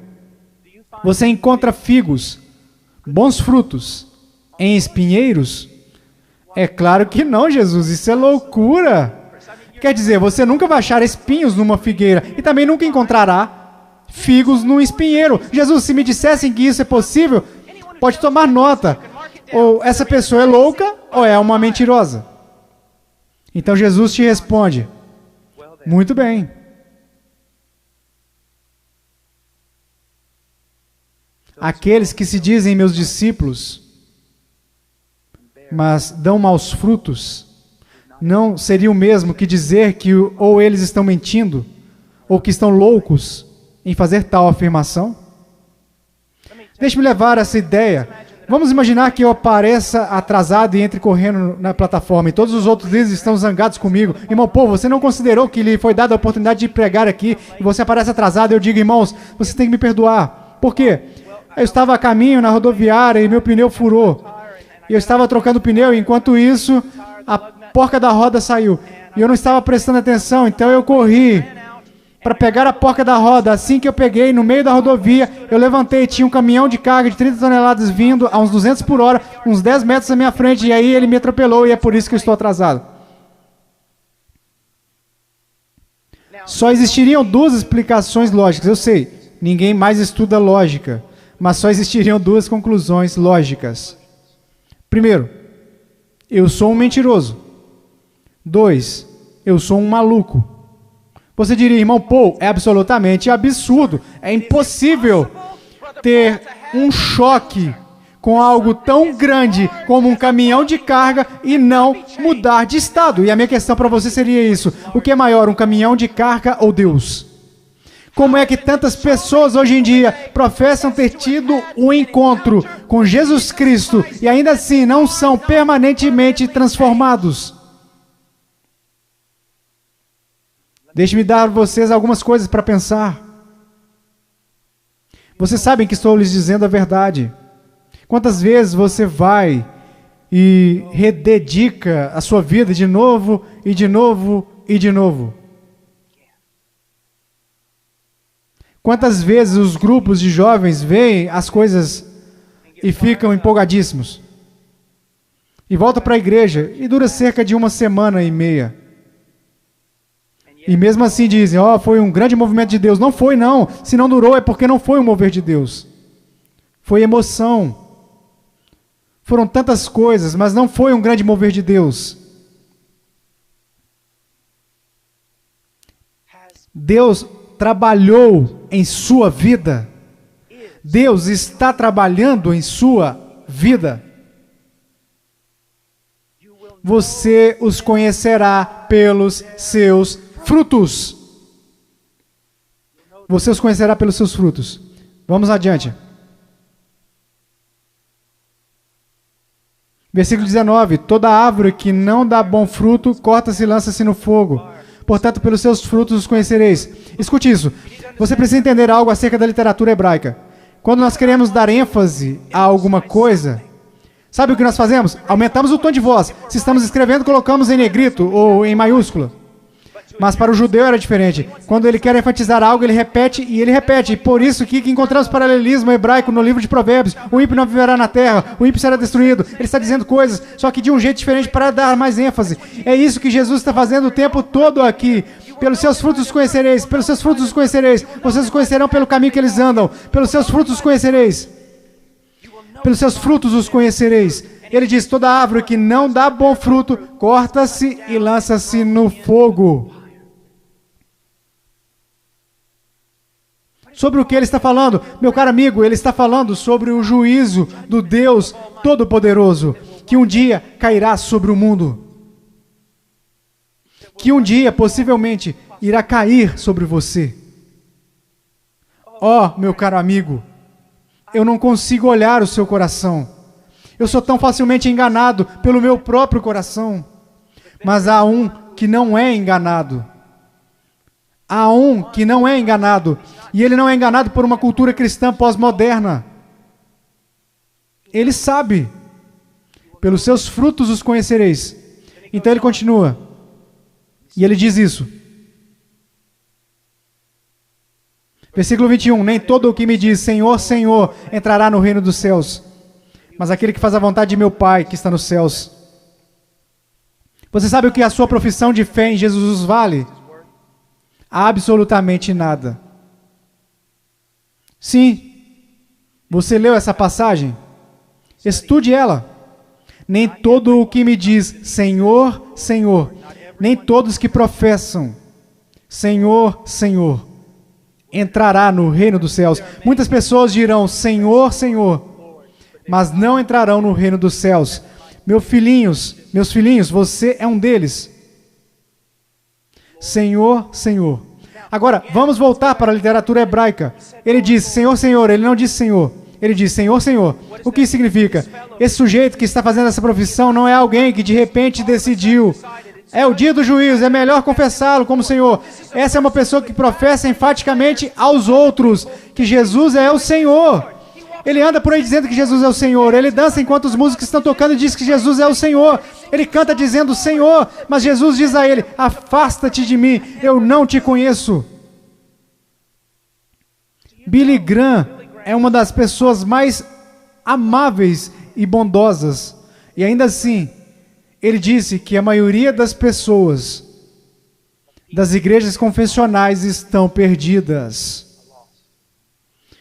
Speaker 1: Você encontra figos, bons frutos, em espinheiros? É claro que não, Jesus, isso é loucura. Quer dizer, você nunca vai achar espinhos numa figueira e também nunca encontrará figos num espinheiro. Jesus, se me dissessem que isso é possível, pode tomar nota. Ou essa pessoa é louca ou é uma mentirosa. Então Jesus te responde: muito bem. Aqueles que se dizem meus discípulos, mas dão maus frutos, não seria o mesmo que dizer que ou eles estão mentindo, ou que estão loucos em fazer tal afirmação? Deixe-me levar essa ideia. Vamos imaginar que eu apareça atrasado e entre correndo na plataforma e todos os outros líderes estão zangados comigo. Irmão, pô, você não considerou que lhe foi dada a oportunidade de pregar aqui e você aparece atrasado e eu digo, irmãos, você tem que me perdoar. Por quê? Eu estava a caminho na rodoviária e meu pneu furou. E eu estava trocando o pneu e enquanto isso, a porca da roda saiu. E eu não estava prestando atenção, então eu corri para pegar a porca da roda. Assim que eu peguei, no meio da rodovia, eu levantei, tinha um caminhão de carga de 30 toneladas vindo a uns 200 por hora, uns 10 metros à minha frente, e aí ele me atropelou e é por isso que eu estou atrasado. Só existiriam duas explicações lógicas, eu sei, ninguém mais estuda lógica, mas só existiriam duas conclusões lógicas. Primeiro, eu sou um mentiroso. 2, eu sou um maluco. Você diria, irmão Paul, é absolutamente absurdo, é impossível ter um choque com algo tão grande como um caminhão de carga e não mudar de estado. E a minha questão para você seria isso: o que é maior, um caminhão de carga ou Deus? Como é que tantas pessoas hoje em dia professam ter tido um encontro com Jesus Cristo e ainda assim não são permanentemente transformados? Deixe-me dar a vocês algumas coisas para pensar. Vocês sabem que estou lhes dizendo a verdade. Quantas vezes você vai e rededica a sua vida de novo e de novo e de novo? Quantas vezes os grupos de jovens veem as coisas e ficam empolgadíssimos? E voltam para a igreja e dura cerca de 1,5 semanas. E mesmo assim dizem, foi um grande movimento de Deus. Não foi, não. Se não durou é porque não foi um mover de Deus. Foi emoção. Foram tantas coisas, mas não foi um grande mover de Deus. Deus trabalhou em sua vida. Deus está trabalhando em sua vida. Você os conhecerá pelos seus frutos. Você os conhecerá pelos seus frutos. Vamos adiante. Versículo 19. Toda árvore que não dá bom fruto, corta-se e lança-se no fogo. Portanto, pelos seus frutos os conhecereis. Escute isso. Você precisa entender algo acerca da literatura hebraica. Quando nós queremos dar ênfase a alguma coisa, sabe o que nós fazemos? Aumentamos o tom de voz. Se estamos escrevendo, colocamos em negrito ou em maiúsculo. Mas para o judeu era diferente. Quando ele quer enfatizar algo, ele repete e ele repete. E por isso que encontramos paralelismo hebraico no livro de Provérbios. O ímpio não viverá na terra, o ímpio será destruído. Ele está dizendo coisas, só que de um jeito diferente para dar mais ênfase. É isso que Jesus está fazendo o tempo todo aqui. Pelos seus frutos os conhecereis, pelos seus frutos os conhecereis. Vocês os conhecerão pelo caminho que eles andam. Pelos seus frutos os conhecereis. Pelos seus frutos os conhecereis. Ele diz, toda árvore que não dá bom fruto, corta-se e lança-se no fogo. Sobre o que ele está falando? Meu caro amigo, ele está falando sobre o juízo do Deus Todo-Poderoso, que um dia cairá sobre o mundo. Que um dia, possivelmente, irá cair sobre você. Meu caro amigo, eu não consigo olhar o seu coração. Eu sou tão facilmente enganado pelo meu próprio coração. Mas há um que não é enganado. Há um que não é enganado. E ele não é enganado por uma cultura cristã pós-moderna. Ele sabe. Pelos seus frutos os conhecereis. Então ele continua. E ele diz isso. Versículo 21. Nem todo o que me diz Senhor, Senhor entrará no reino dos céus, mas aquele que faz a vontade de meu Pai que está nos céus. Você sabe o que a sua profissão de fé em Jesus vale? Absolutamente nada. Sim, você leu essa passagem? Estude ela. Nem todo o que me diz Senhor, Senhor, nem todos que professam Senhor, Senhor, entrará no reino dos céus. Muitas pessoas dirão Senhor, Senhor, mas não entrarão no reino dos céus. Meus filhinhos, você é um deles. Senhor, Senhor. Agora, vamos voltar para a literatura hebraica. Ele diz Senhor, Senhor, ele não diz Senhor. Ele diz Senhor, Senhor. O que significa? Esse sujeito que está fazendo essa profissão não é alguém que de repente decidiu. É o dia do juízo, é melhor confessá-lo como Senhor. Essa é uma pessoa que professa enfaticamente aos outros que Jesus é o Senhor. Ele anda por aí dizendo que Jesus é o Senhor. Ele dança enquanto os músicos estão tocando e diz que Jesus é o Senhor. Ele canta dizendo Senhor, mas Jesus diz a ele, afasta-te de mim, eu não te conheço. Billy Graham é uma das pessoas mais amáveis e bondosas. E ainda assim, ele disse que a maioria das pessoas das igrejas confessionais estão perdidas.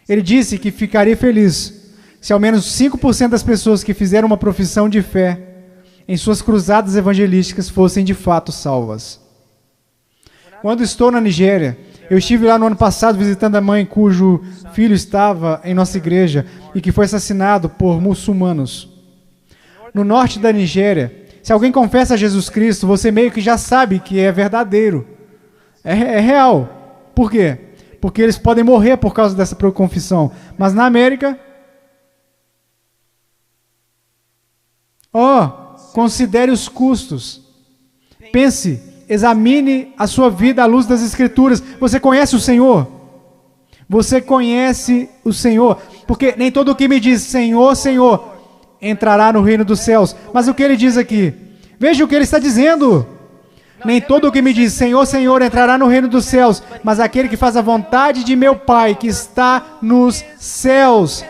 Speaker 1: Ele disse que ficaria feliz se ao menos 5% das pessoas que fizeram uma profissão de fé em suas cruzadas evangelísticas fossem de fato salvas. Quando estou na Nigéria, eu estive lá no ano passado visitando a mãe cujo filho estava em nossa igreja e que foi assassinado por muçulmanos. No norte da Nigéria, se alguém confessa a Jesus Cristo, você meio que já sabe que é verdadeiro. É real. Por quê? Porque eles podem morrer por causa dessa confissão. Mas na América, considere os custos. Pense, examine a sua vida à luz das Escrituras. Você conhece o Senhor? Você conhece o Senhor? Porque nem todo o que me diz Senhor, Senhor, entrará no reino dos céus. Mas o que ele diz aqui? Veja o que ele está dizendo. Nem todo o que me diz Senhor, Senhor, entrará no reino dos céus, mas aquele que faz a vontade de meu Pai, que está nos céus.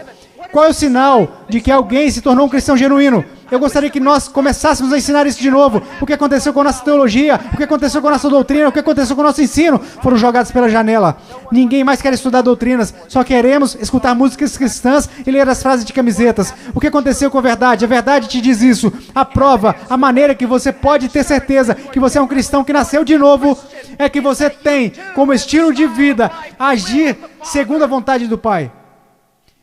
Speaker 1: Qual é o sinal de que alguém se tornou um cristão genuíno? Eu gostaria que nós começássemos a ensinar isso de novo. O que aconteceu com a nossa teologia, o que aconteceu com a nossa doutrina, o que aconteceu com o nosso ensino, foram jogados pela janela. Ninguém mais quer estudar doutrinas, só queremos escutar músicas cristãs e ler as frases de camisetas. O que aconteceu com a verdade? A verdade te diz isso. A prova, a maneira que você pode ter certeza que você é um cristão que nasceu de novo, é que você tem como estilo de vida agir segundo a vontade do Pai.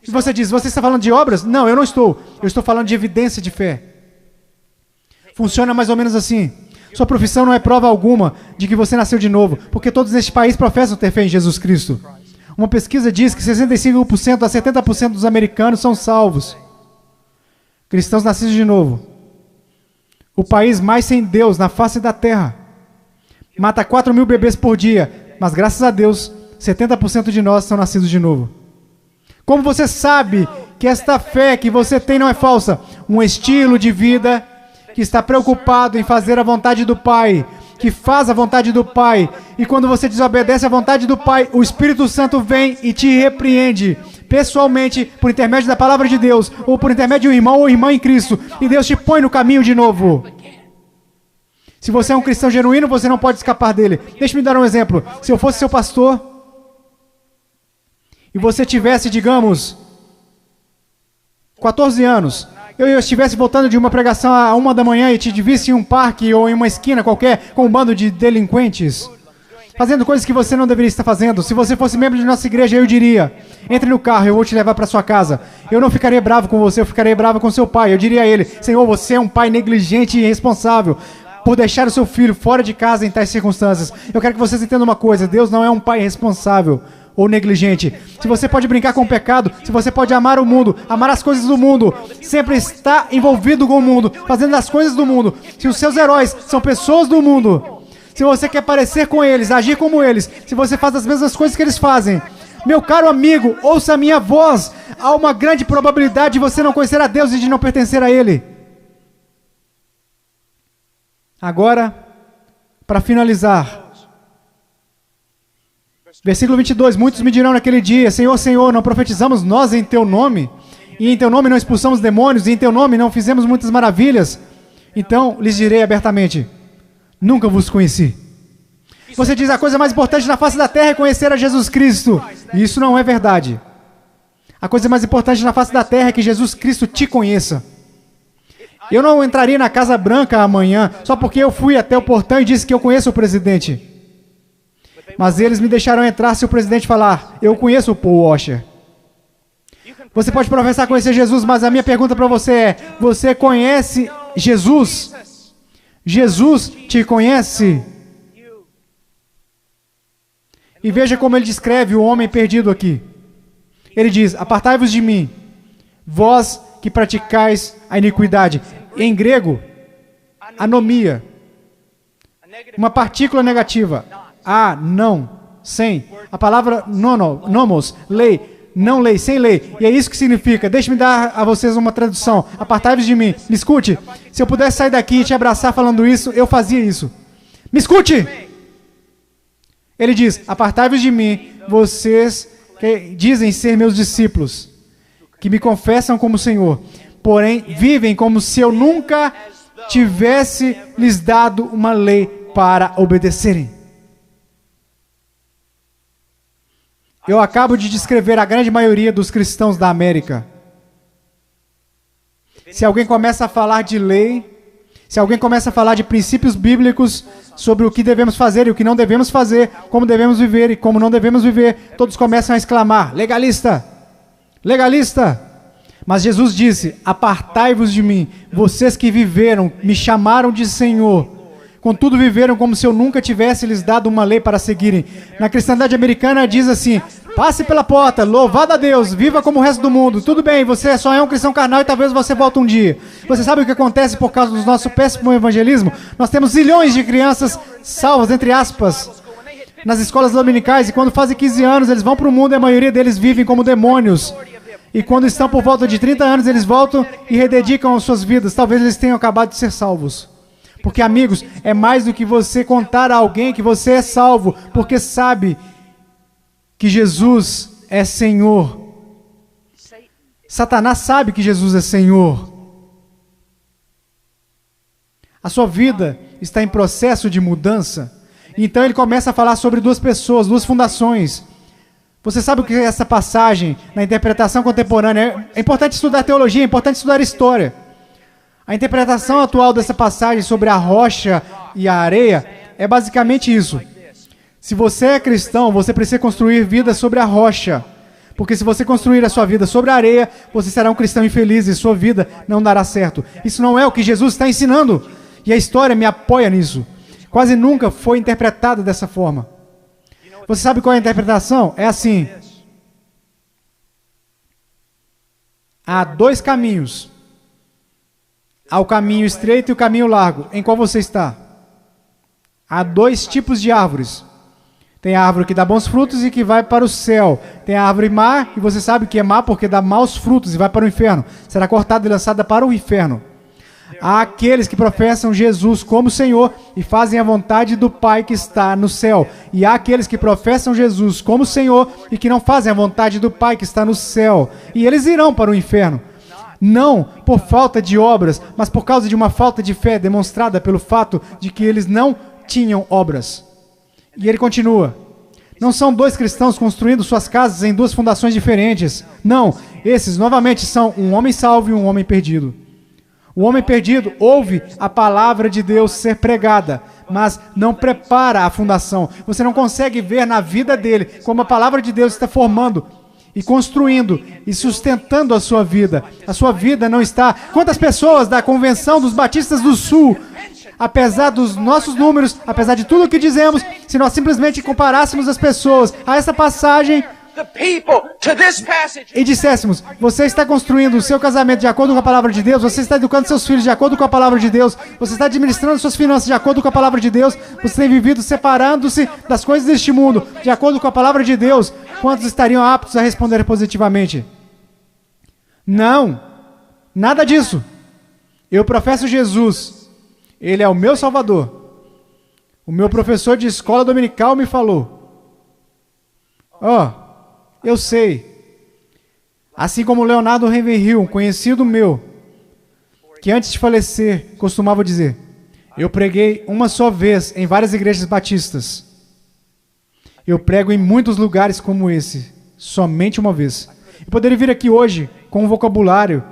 Speaker 1: E você diz, você está falando de obras? Não, eu não estou. Eu estou falando de evidência de fé. Funciona mais ou menos assim. Sua profissão não é prova alguma de que você nasceu de novo, porque todos neste país professam ter fé em Jesus Cristo. Uma pesquisa diz que 65% a 70% dos americanos são salvos. Cristãos nascidos de novo. O país mais sem Deus na face da terra. Mata 4.000 bebês por dia, mas graças a Deus, 70% de nós são nascidos de novo. Como você sabe que esta fé que você tem não é falsa? Um estilo de vida que está preocupado em fazer a vontade do Pai, que faz a vontade do Pai. E quando você desobedece à vontade do Pai, o Espírito Santo vem e te repreende pessoalmente, por intermédio da palavra de Deus, ou por intermédio de um irmão ou irmã em Cristo. E Deus te põe no caminho de novo. Se você é um cristão genuíno, você não pode escapar dele. Deixe-me dar um exemplo. Se eu fosse seu pastor e você tivesse, digamos, 14 anos, eu estivesse voltando de uma pregação à 1 da manhã e te visse em um parque ou em uma esquina qualquer com um bando de delinquentes, fazendo coisas que você não deveria estar fazendo. Se você fosse membro de nossa igreja, eu diria, entre no carro, eu vou te levar para sua casa. Eu não ficaria bravo com você, eu ficaria bravo com seu pai. Eu diria a ele, Senhor, você é um pai negligente e irresponsável por deixar o seu filho fora de casa em tais circunstâncias. Eu quero que vocês entendam uma coisa, Deus não é um pai irresponsável ou negligente. Se você pode brincar com o pecado, se você pode amar o mundo, amar as coisas do mundo, sempre está envolvido com o mundo, fazendo as coisas do mundo. Se os seus heróis são pessoas do mundo, se você quer parecer com eles, agir como eles, se você faz as mesmas coisas que eles fazem, meu caro amigo, ouça a minha voz. Há uma grande probabilidade de você não conhecer a Deus e de não pertencer a Ele. Agora, para finalizar, versículo 22, muitos me dirão naquele dia, Senhor, Senhor, não profetizamos nós em Teu nome? E em Teu nome não expulsamos demônios? E em Teu nome não fizemos muitas maravilhas? Então lhes direi abertamente, nunca vos conheci. Você diz, a coisa mais importante na face da terra é conhecer a Jesus Cristo. E isso não é verdade. A coisa mais importante na face da terra é que Jesus Cristo te conheça. Eu não entraria na Casa Branca amanhã só porque eu fui até o portão e disse que eu conheço o presidente. Mas eles me deixarão entrar se o presidente falar, eu conheço o Paul Washer. Você pode professar conhecer Jesus, mas a minha pergunta para você é, você conhece Jesus? Jesus te conhece? E veja como ele descreve o homem perdido aqui. Ele diz, apartai-vos de mim, vós que praticais a iniquidade. Em grego, anomia. Uma partícula negativa. A, não, sem. A palavra nomos, lei, não lei, sem lei. E é isso que significa. Deixe-me dar a vocês uma tradução. Apartai-vos de mim. Me escute. Se eu pudesse sair daqui e te abraçar falando isso, eu fazia isso. Me escute! Ele diz, apartai-vos de mim, vocês que dizem ser meus discípulos, que me confessam como Senhor, porém vivem como se eu nunca tivesse lhes dado uma lei para obedecerem. Eu acabo de descrever a grande maioria dos cristãos da América. Se alguém começa a falar de lei, se alguém começa a falar de princípios bíblicos sobre o que devemos fazer e o que não devemos fazer, como devemos viver e como não devemos viver, todos começam a exclamar, legalista, legalista. Mas Jesus disse, apartai-vos de mim, vocês que viveram, me chamaram de Senhor, contudo viveram como se eu nunca tivesse lhes dado uma lei para seguirem. Na cristandade americana diz assim, passe pela porta, louvado a Deus, viva como o resto do mundo. Tudo bem, você só é um cristão carnal e talvez você volte um dia. Você sabe o que acontece por causa do nosso péssimo evangelismo? Nós temos zilhões de crianças salvas, entre aspas, nas escolas dominicais, e quando fazem 15 anos eles vão para o mundo e a maioria deles vivem como demônios. E quando estão por volta de 30 anos eles voltam e rededicam as suas vidas. Talvez eles tenham acabado de ser salvos. Porque, amigos, é mais do que você contar a alguém que você é salvo, porque sabe que Jesus é Senhor. Satanás sabe que Jesus é Senhor. A sua vida está em processo de mudança. Então ele começa a falar sobre duas pessoas, duas fundações. Você sabe o que é essa passagem na interpretação contemporânea? É importante estudar teologia, é importante estudar história. A interpretação atual dessa passagem sobre a rocha e a areia é basicamente isso. Se você é cristão, você precisa construir vida sobre a rocha. Porque se você construir a sua vida sobre a areia, você será um cristão infeliz e sua vida não dará certo. Isso não é o que Jesus está ensinando. E a história me apoia nisso. Quase nunca foi interpretada dessa forma. Você sabe qual é a interpretação? É assim. Há dois caminhos. Há o caminho estreito e o caminho largo. Em qual você está? Há dois tipos de árvores. Tem a árvore que dá bons frutos e que vai para o céu. Tem a árvore má, e você sabe que é má porque dá maus frutos e vai para o inferno. Será cortada e lançada para o inferno. Há aqueles que professam Jesus como Senhor e fazem a vontade do Pai que está no céu. E há aqueles que professam Jesus como Senhor e que não fazem a vontade do Pai que está no céu. E eles irão para o inferno. Não por falta de obras, mas por causa de uma falta de fé demonstrada pelo fato de que eles não tinham obras. E ele continua. Não são dois cristãos construindo suas casas em duas fundações diferentes. Não, esses novamente são um homem salvo e um homem perdido. O homem perdido ouve a palavra de Deus ser pregada, mas não prepara a fundação. Você não consegue ver na vida dele como a palavra de Deus está formando e construindo e sustentando a sua vida. A sua vida não está... Quantas pessoas da Convenção dos Batistas do Sul, apesar dos nossos números, apesar de tudo o que dizemos, se nós simplesmente comparássemos as pessoas a essa passagem e disséssemos, você está construindo o seu casamento de acordo com a palavra de Deus, você está educando seus filhos de acordo com a palavra de Deus, você está administrando suas finanças de acordo com a palavra de Deus, você tem vivido separando-se das coisas deste mundo de acordo com a palavra de Deus, quantos estariam aptos a responder positivamente? Não, nada disso. Eu professo Jesus, Ele é o meu Salvador. O meu professor de escola dominical me falou, eu sei, assim como Leonardo Ravenhill, um conhecido meu, que antes de falecer costumava dizer, Eu preguei uma só vez em várias igrejas batistas. Eu prego em muitos lugares como esse, somente uma vez. Eu poderia vir aqui hoje com um vocabulário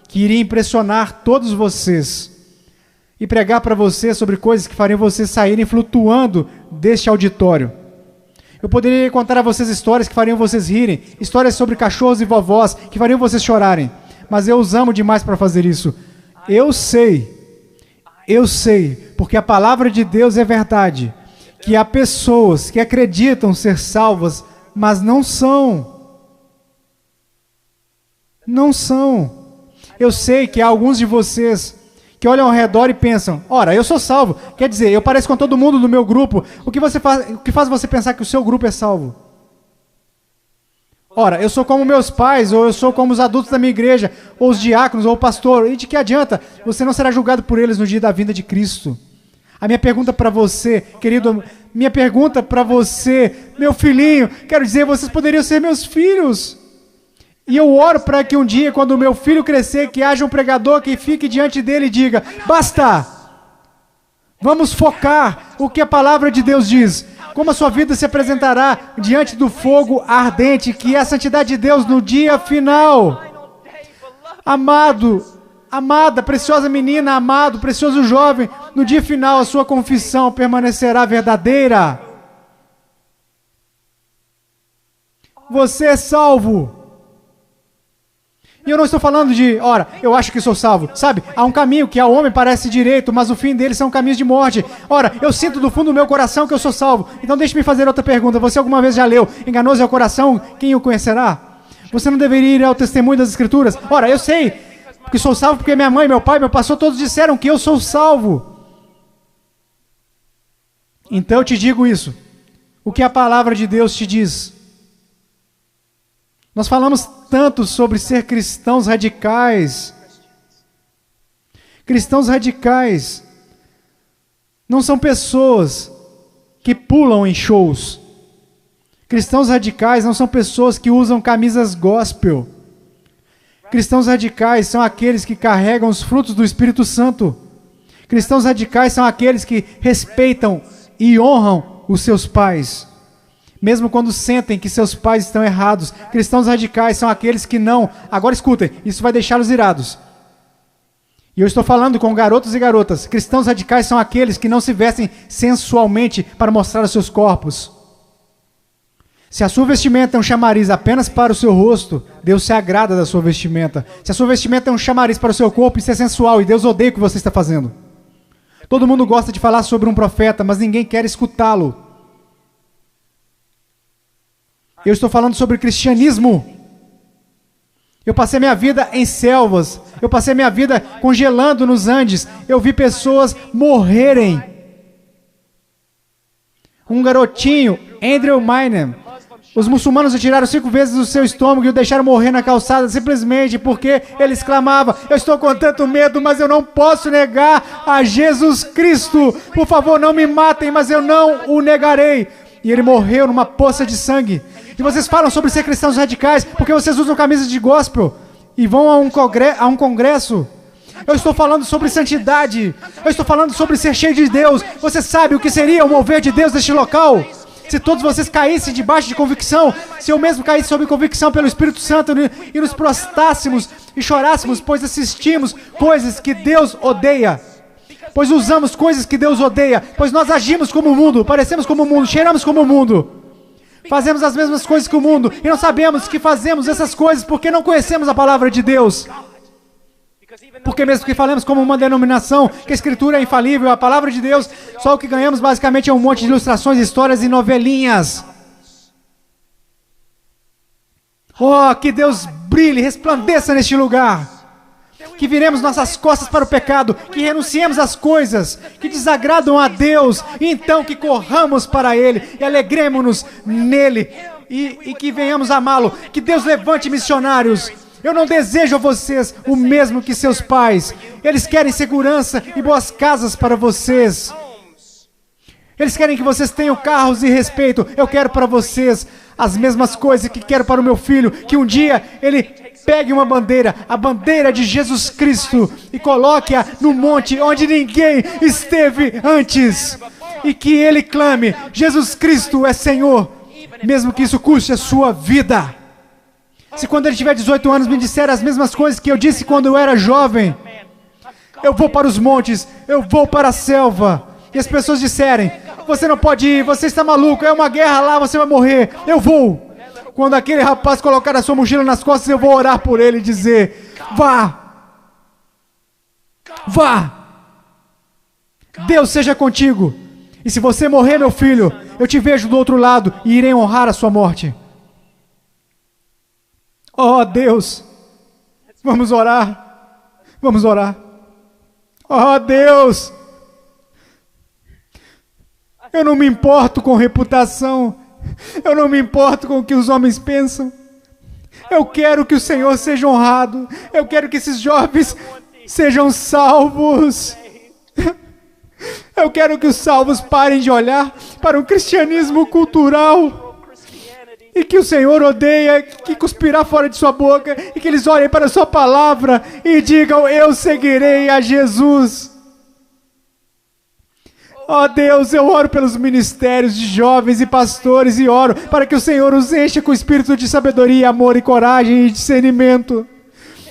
Speaker 1: que iria impressionar todos vocês e pregar para vocês sobre coisas que fariam vocês saírem flutuando deste auditório. Eu poderia contar a vocês histórias que fariam vocês rirem, histórias sobre cachorros e vovós que fariam vocês chorarem, mas eu os amo demais para fazer isso. Eu sei, porque a palavra de Deus é verdade, que há pessoas que acreditam ser salvas, mas não são. Não são. Eu sei que há alguns de vocês que olham ao redor e pensam, ora, eu sou salvo, quer dizer, eu pareço com todo mundo do meu grupo, o que faz você pensar que o seu grupo é salvo? Ora, eu sou como meus pais, ou eu sou como os adultos da minha igreja, ou os diáconos, ou o pastor, e de que adianta? Você não será julgado por eles no dia da vinda de Cristo. A minha pergunta para você, querido, minha pergunta para você, meu filhinho, quero dizer, vocês poderiam ser meus filhos. E eu oro para que um dia, quando o meu filho crescer, que haja um pregador que fique diante dele e diga, basta, vamos focar o que a palavra de Deus diz. Como a sua vida se apresentará diante do fogo ardente, que é a santidade de Deus no dia final. Amado, amada, preciosa menina, amado, precioso jovem, no dia final a sua confissão permanecerá verdadeira. Você é salvo. E eu não estou falando de, ora, eu acho que sou salvo. Sabe, há um caminho que ao homem parece direito, mas o fim dele são caminhos de morte. Ora, eu sinto do fundo do meu coração que eu sou salvo. Então deixe-me fazer outra pergunta. Você alguma vez já leu, enganoso é o coração, quem o conhecerá? Você não deveria ir ao testemunho das Escrituras? Ora, eu sei que sou salvo porque minha mãe, meu pai, meu pastor, todos disseram que eu sou salvo. Então eu te digo isso. O que a palavra de Deus te diz? Nós falamos tanto sobre ser cristãos radicais. Cristãos radicais não são pessoas que pulam em shows. Cristãos radicais não são pessoas que usam camisas gospel. Cristãos radicais são aqueles que carregam os frutos do Espírito Santo. Cristãos radicais são aqueles que respeitam e honram os seus pais, mesmo quando sentem que seus pais estão errados. Cristãos radicais são aqueles que não... Agora escutem, isso vai deixá-los irados. E eu estou falando com garotos e garotas. Cristãos radicais são aqueles que não se vestem sensualmente para mostrar os seus corpos. Se a sua vestimenta é um chamariz apenas para o seu rosto, Deus se agrada da sua vestimenta. Se a sua vestimenta é um chamariz para o seu corpo, isso é sensual e Deus odeia o que você está fazendo. Todo mundo gosta de falar sobre um profeta, mas ninguém quer escutá-lo. Eu estou falando sobre cristianismo. Eu passei minha vida em selvas. Eu passei minha vida congelando nos Andes. Eu vi pessoas morrerem. Um garotinho, Andrew Miner. Os muçulmanos retiraram 5 vezes o seu estômago e o deixaram morrer na calçada simplesmente porque ele exclamava, eu estou com tanto medo, mas eu não posso negar a Jesus Cristo. Por favor, não me matem, mas eu não o negarei. E ele morreu numa poça de sangue. E vocês falam sobre ser cristãos radicais porque vocês usam camisas de gospel e vão a um congresso. Eu estou falando sobre santidade. Eu estou falando sobre ser cheio de Deus. Você sabe o que seria o mover de Deus neste local? Se todos vocês caíssem debaixo de convicção, se eu mesmo caísse sob convicção pelo Espírito Santo e nos prostássemos e chorássemos, pois assistimos coisas que Deus odeia. Pois usamos coisas que Deus odeia. Pois nós agimos como o mundo, parecemos como o mundo, cheiramos como o mundo. Fazemos as mesmas coisas que o mundo e não sabemos que fazemos essas coisas porque não conhecemos a palavra de Deus. Porque mesmo que falemos como uma denominação, que a Escritura é infalível, a palavra de Deus, só o que ganhamos basicamente é um monte de ilustrações, histórias e novelinhas. Oh, que Deus brilhe, resplandeça neste lugar. Que viremos nossas costas para o pecado, que renunciemos às coisas que desagradam a Deus, e então que corramos para Ele e alegremos-nos nele e que venhamos amá-lo. Que Deus levante missionários. Eu não desejo a vocês o mesmo que seus pais. Eles querem segurança e boas casas para vocês. Eles querem que vocês tenham carros e respeito. Eu quero para vocês as mesmas coisas que quero para o meu filho, que um dia ele pegue uma bandeira, a bandeira de Jesus Cristo, e coloque-a no monte onde ninguém esteve antes. E que ele clame: Jesus Cristo é Senhor, mesmo que isso custe a sua vida. Se quando ele tiver 18 anos me disser as mesmas coisas que eu disse quando eu era jovem, eu vou para os montes, eu vou para a selva, e as pessoas disserem: você não pode ir, você está maluco, é uma guerra lá, você vai morrer. Eu vou. Quando aquele rapaz colocar a sua mochila nas costas, eu vou orar por ele e dizer: vá, vá, Deus seja contigo. E se você morrer, meu filho, eu te vejo do outro lado e irei honrar a sua morte. Oh Deus, vamos orar, vamos orar. Oh Deus, eu não me importo com reputação, eu não me importo com o que os homens pensam. Eu quero que o Senhor seja honrado, eu quero que esses jovens sejam salvos. Eu quero que os salvos parem de olhar para o cristianismo cultural e que o Senhor odeia, que cuspirá fora de sua boca, e que eles olhem para a sua palavra e digam: eu seguirei a Jesus. Ó Deus, eu oro pelos ministérios de jovens e pastores e oro para que o Senhor os encha com espírito de sabedoria, amor e coragem e discernimento.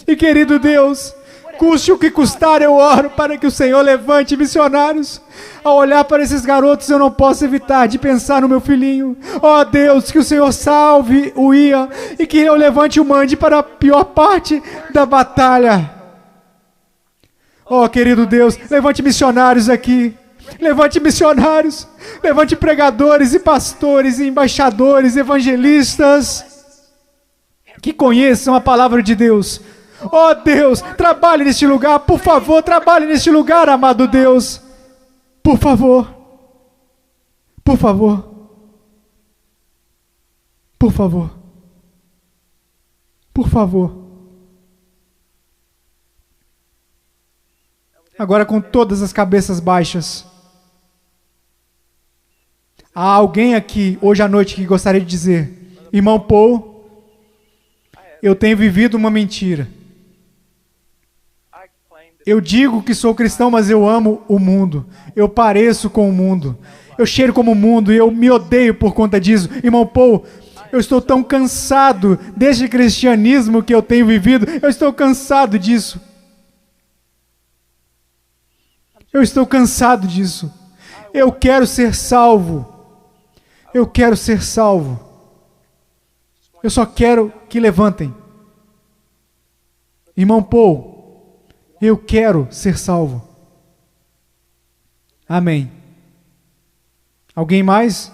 Speaker 1: E querido Deus, custe o que custar, eu oro para que o Senhor levante missionários. Ao olhar para esses garotos, eu não posso evitar de pensar no meu filhinho. Ó Deus, que o Senhor salve o Ian e que eu levante o mande para a pior parte da batalha. Ó querido Deus, levante missionários aqui. Levante missionários, levante pregadores e pastores e embaixadores, evangelistas que conheçam a palavra de Deus. Oh Deus, trabalhe neste lugar, por favor, trabalhe neste lugar, amado Deus. Por favor, por favor, por favor, por favor. Agora com todas as cabeças baixas. Há alguém aqui, hoje à noite, que gostaria de dizer: irmão Paul, eu tenho vivido uma mentira. Eu digo que sou cristão, mas eu amo o mundo. Eu pareço com o mundo. Eu cheiro como o mundo e eu me odeio por conta disso. Irmão Paul, eu estou tão cansado deste cristianismo que eu tenho vivido. Eu estou cansado disso. Eu estou cansado disso. Eu quero ser salvo. Eu quero ser salvo. Eu só quero que levantem. Irmão Paul, eu quero ser salvo. Amém. Alguém mais?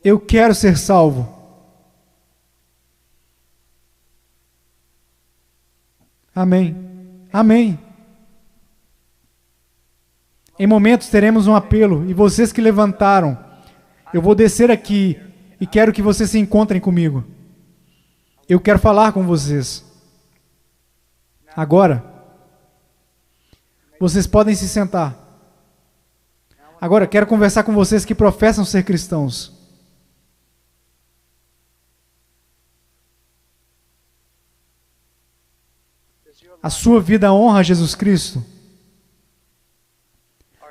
Speaker 1: Eu quero ser salvo. Amém. Amém. Em momentos teremos um apelo, e vocês que levantaram, eu vou descer aqui e quero que vocês se encontrem comigo. Eu quero falar com vocês. Agora, vocês podem se sentar. Agora, quero conversar com vocês que professam ser cristãos. A sua vida honra a Jesus Cristo?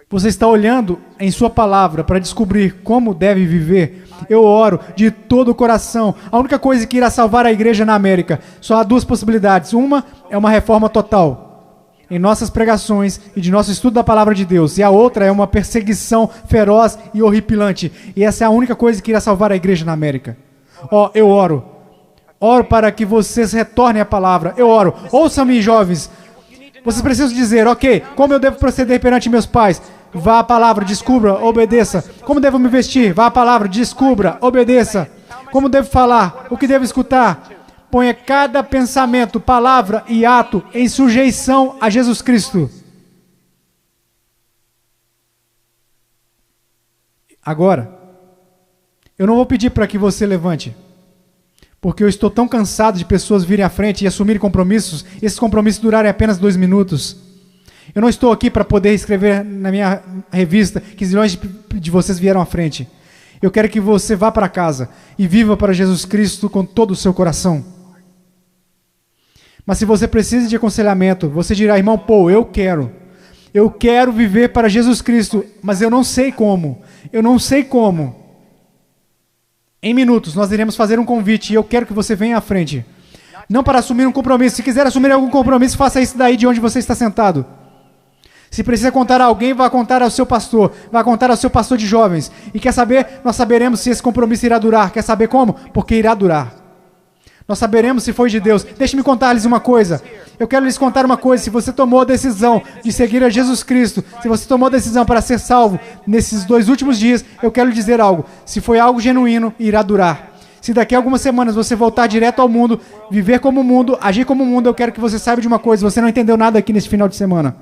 Speaker 1: Você está olhando em sua palavra para descobrir como deve viver? Eu oro de todo o coração. A única coisa que irá salvar a igreja na América, só há duas possibilidades. Uma é uma reforma total em nossas pregações e de nosso estudo da palavra de Deus. E a outra é uma perseguição feroz e horripilante. E essa é a única coisa que irá salvar a igreja na América. Ó, eu oro. Oro para que vocês retornem à palavra. Eu oro. Ouçam-me, jovens. Vocês precisam dizer: ok, como eu devo proceder perante meus pais? Vá à palavra, descubra, obedeça. Como devo me vestir? Vá à palavra, descubra, obedeça. Como devo falar? O que devo escutar? Ponha cada pensamento, palavra e ato em sujeição a Jesus Cristo. Agora, eu não vou pedir para que você levante, porque eu estou tão cansado de pessoas virem à frente e assumirem compromissos, e esses compromissos durarem apenas 2 minutos. Eu não estou aqui para poder escrever na minha revista que zilhões de vocês vieram à frente. Eu quero que você vá para casa e viva para Jesus Cristo com todo o seu coração. Mas se você precisa de aconselhamento, você dirá, irmão Paul, eu quero viver para Jesus Cristo, mas eu não sei como. Em minutos, nós iremos fazer um convite e eu quero que você venha à frente. Não para assumir um compromisso. Se quiser assumir algum compromisso, faça isso daí de onde você está sentado. Se precisa contar a alguém, vá contar ao seu pastor. Vá contar ao seu pastor de jovens. E quer saber? Nós saberemos se esse compromisso irá durar. Quer saber como? Porque irá durar. Nós saberemos se foi de Deus. Deixe-me contar-lhes uma coisa. Eu quero lhes contar uma coisa. Se você tomou a decisão de seguir a Jesus Cristo, se você tomou a decisão para ser salvo nesses 2 últimos dias, eu quero lhe dizer algo. Se foi algo genuíno, irá durar. Se daqui a algumas semanas você voltar direto ao mundo, viver como o mundo, agir como o mundo, eu quero que você saiba de uma coisa. Você não entendeu nada aqui nesse final de semana.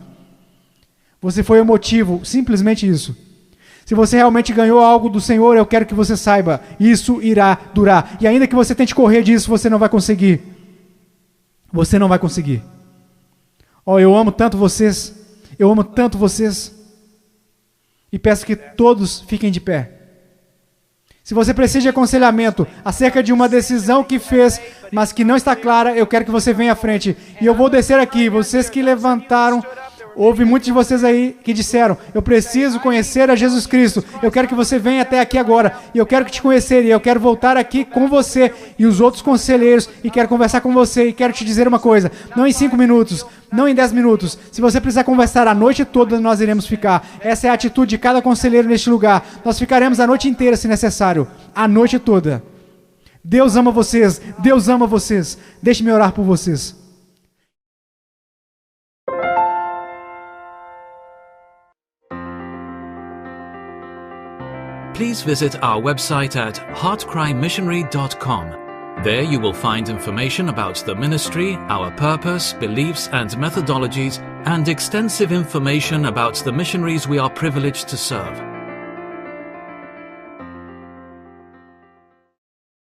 Speaker 1: Você foi emotivo, simplesmente isso. Se você realmente ganhou algo do Senhor, eu quero que você saiba, isso irá durar. E ainda que você tente correr disso, você não vai conseguir. Você não vai conseguir. Eu amo tanto vocês. E peço que todos fiquem de pé. Se você precisa de aconselhamento acerca de uma decisão que fez, mas que não está clara, eu quero que você venha à frente. E eu vou descer aqui. Vocês que levantaram, houve muitos de vocês aí que disseram, eu preciso conhecer a Jesus Cristo. Eu quero que você venha até aqui agora. E eu quero te conhecer. E eu quero voltar aqui com você e os outros conselheiros. E quero conversar com você. E quero te dizer uma coisa. Não em 5 minutos. Não em 10 minutos. Se você precisar conversar a noite toda, nós iremos ficar. Essa é a atitude de cada conselheiro neste lugar. Nós ficaremos a noite inteira, se necessário. A noite toda. Deus ama vocês. Deus ama vocês. Deixe-me orar por vocês.
Speaker 2: Please visit our website at heartcrymissionary.com. There you will find information about the ministry, our purpose, beliefs and methodologies, and extensive information about the missionaries we are privileged to serve.